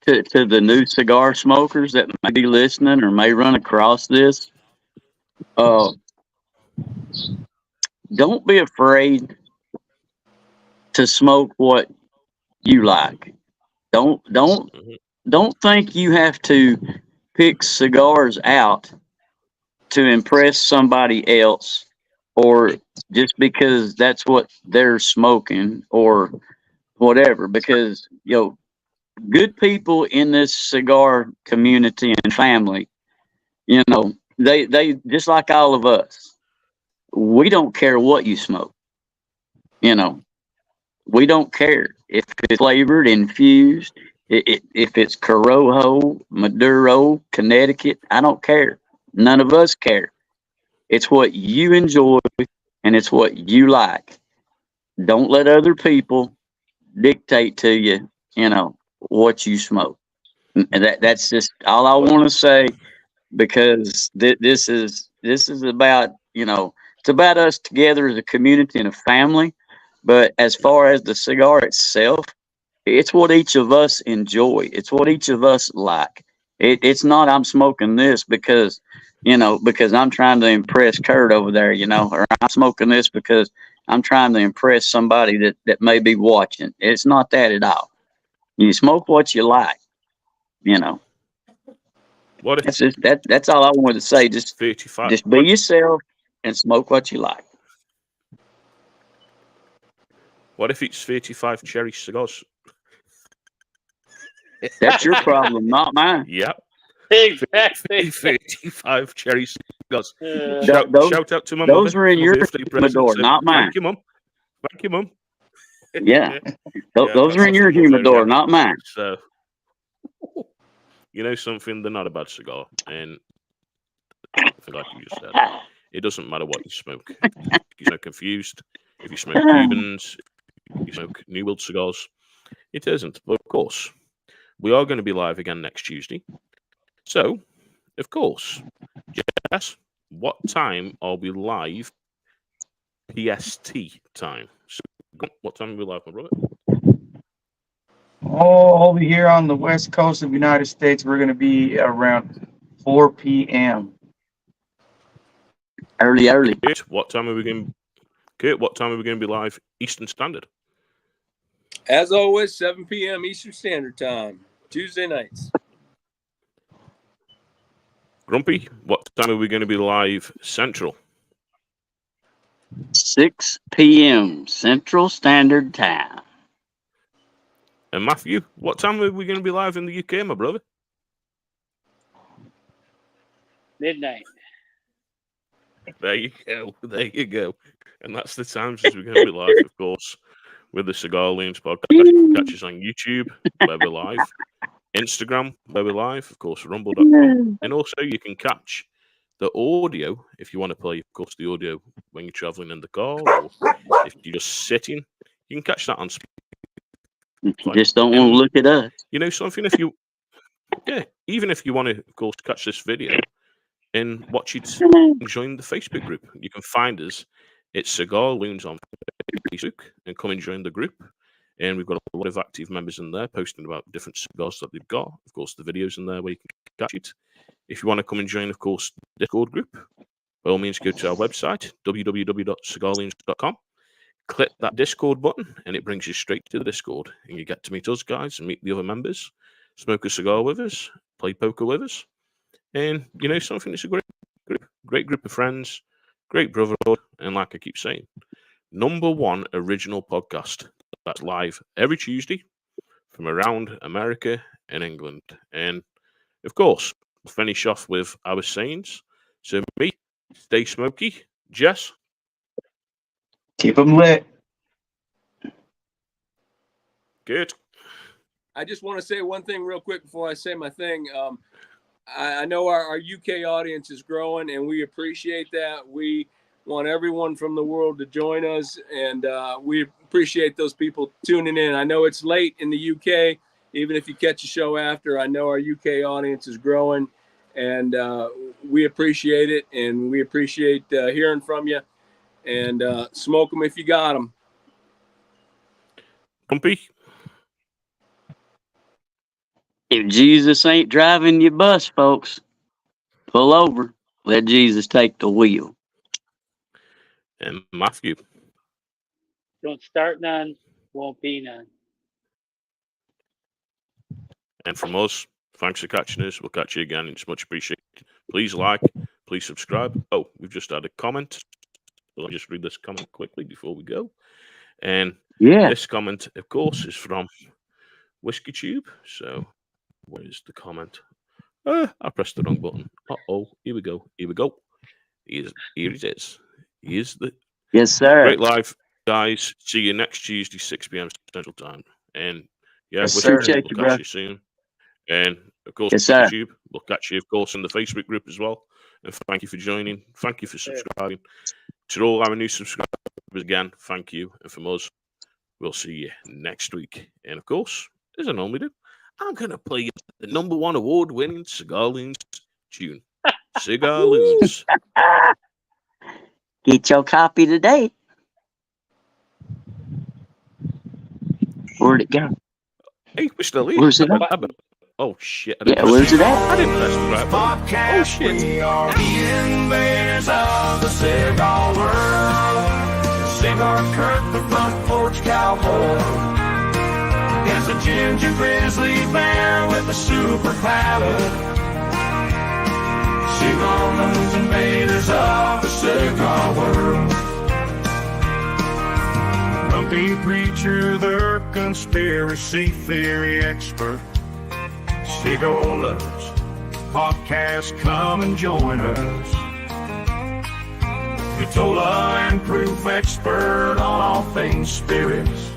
to the new cigar smokers that may be listening or may run across this. Uh, don't be afraid to smoke what you like. Don't Mhm. don't think you have to pick cigars out to impress somebody else, or just because that's what they're smoking or whatever. Because good people in this cigar community and family, they just like all of us. We don't care what you smoke. You know, we don't care if it's flavored, infused, if it's Corojo, Maduro, Connecticut. I don't care. None of us care. It's what you enjoy and it's what you like. Don't let other people dictate to you, what you smoke. And that's just all I Well, want to say, because this is about, it's about us together as a community and a family. But as far as the cigar itself, it's what each of us enjoy. It's what each of us like. It's not I'm smoking this because I'm trying to impress Kurt over there, or I'm smoking this because I'm trying to impress somebody that may be watching. It's not that at all. You smoke what you like, you know. what if That's all I wanted to say. Just 35? just be yourself and smoke what you like. What if it's 35 cherry cigars? That's your problem, not mine. Yep. Exactly. 35 cherry cigars. Th- those Shout out to my mother those are for in my your birthday present. humidor, So not mine. thank you, mum. Thank you, mum. Yeah, Yeah, those are in that's your from my very humidor, hand. not mine. So, you know something? They're not a bad cigar. And like you just said, it doesn't matter what you smoke. If you smoke confused, if you smoke Cubans, if you smoke New World cigars, it isn't. But of course, we are going to be live again next Tuesday. So, of course, Jess, what time are we live? PST time. So, what time are we live, my brother? Oh, over here on the west coast of the United States, we're going to be around 4 p.m. Early. Kurt, what time are we going? Kurt, what time are we going to be live? Eastern Standard. As always, 7 p.m. Eastern Standard Time, Tuesday nights. Grumpy, what time are we going to be live? Central. 6 p.m. Central Standard Time. And Matthew, what time are we going to be live in the UK, my brother? Midnight. There you go. There you go. And that's the times as we're going to be live, of course, with the Cigar Loons podcast. You can catch us on YouTube, where we're live, Instagram, where we're live, of course, rumble.com. And also you can catch the audio, if you want to play, of course, the audio when you're traveling in the car or if you're just sitting, you can catch that on You just don't want to look at us. You know something? Even if you want to, of course, catch this video and watch it, join the Facebook group. You can find us. It's Cigar Loons on Facebook, and come and join the group. And we've got a lot of active members in there posting about different cigars that they've got. Of course, the videos in there where you can catch it. If you want to come and join, of course, the Discord group, by all means, go to our website, www.cigarloons.com. Click that Discord button, and it brings you straight to the Discord. And you get to meet us guys and meet the other members, smoke a cigar with us, play poker with us. And you know something? It's a great group of friends, great brotherhood. And like I keep saying, #1 original podcast that's live every Tuesday from around America and England. And of course, we'll finish off with our sayings. So me, stay smoky. Jess, Keep them lit. good. I just want to say one thing real quick before I say my thing. I know our UK audience is growing, and we appreciate that. We want everyone from the world to join us, and we appreciate those people tuning in. I know it's late in the UK. Even if you catch a show after, I know our UK audience is growing, and we appreciate it, and we appreciate hearing from you. And smoke them if you got them. Grumpy, If Jesus ain't driving your bus, folks, pull over. Let Jesus take the wheel. And Matthew. Don't start none, won't be none. And from us, thanks for catching us. We'll catch you again. It's much appreciated. Please like, please subscribe. Oh, we've just had a comment. Let me just read this comment quickly before we go. And this comment, of course, is from Whiskey Tube. So, where is the comment? I pressed the wrong button. Here we go. Here it is. Here's the Yes, sir. great live, guys. See you next Tuesday, 6 p.m. Central Time. And Yes, we'll sir. catch you soon. And of course, YouTube, we'll catch you, of course, in the Facebook group as well. And thank you for joining. Thank you for subscribing. To all our new subscribers, again, thank you. And from us, we'll see you next week. And of course, as I normally do, I'm going to play the #1 award-winning Cigar Loons tune. Cigar Loons. Get your copy today. Where'd it go? Hey, we're still here. Where's it at? Oh, shit. Where's it at? I didn't press the right button. Oh, shit. We are the invaders of the cigar world. Cigar Kurt, the front porch cowboy. It's a ginger grizzly bear with a super palate. Cigar Loons, invaders of the cigar world. Grumpy preacher, the conspiracy theory expert. Cigar Loons podcast, come and join us. Vitola and proof expert on all things spirits.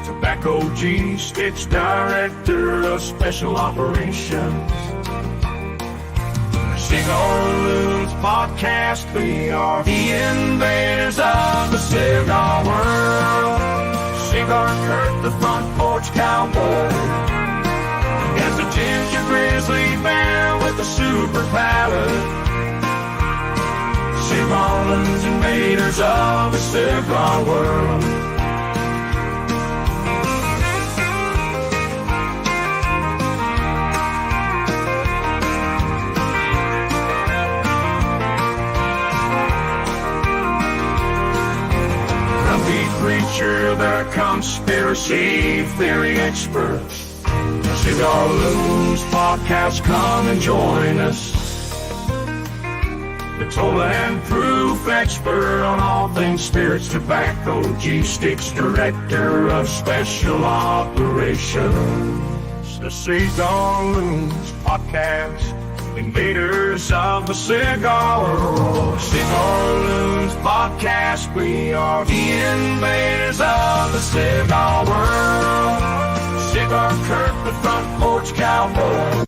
Tobacco G, Stitch director of special operations. Cigar Loons podcast, we are the invaders of the cigar world. Cigar Kurt, the front porch cowboy. It's a ginger grizzly bear with a super palate. Cigar Loons, invaders of the cigar world. Preacher, the conspiracy theory expert. Cigar Loons podcast, come and join us. Vitola and proof expert on all things spirits. Tobacco G, Sticks director of special operations. The Cigar Loons podcast, invaders of the cigar world. Cigar Loons podcast, we are the invaders of the cigar world. Cigar Kurt, the front porch cowboy.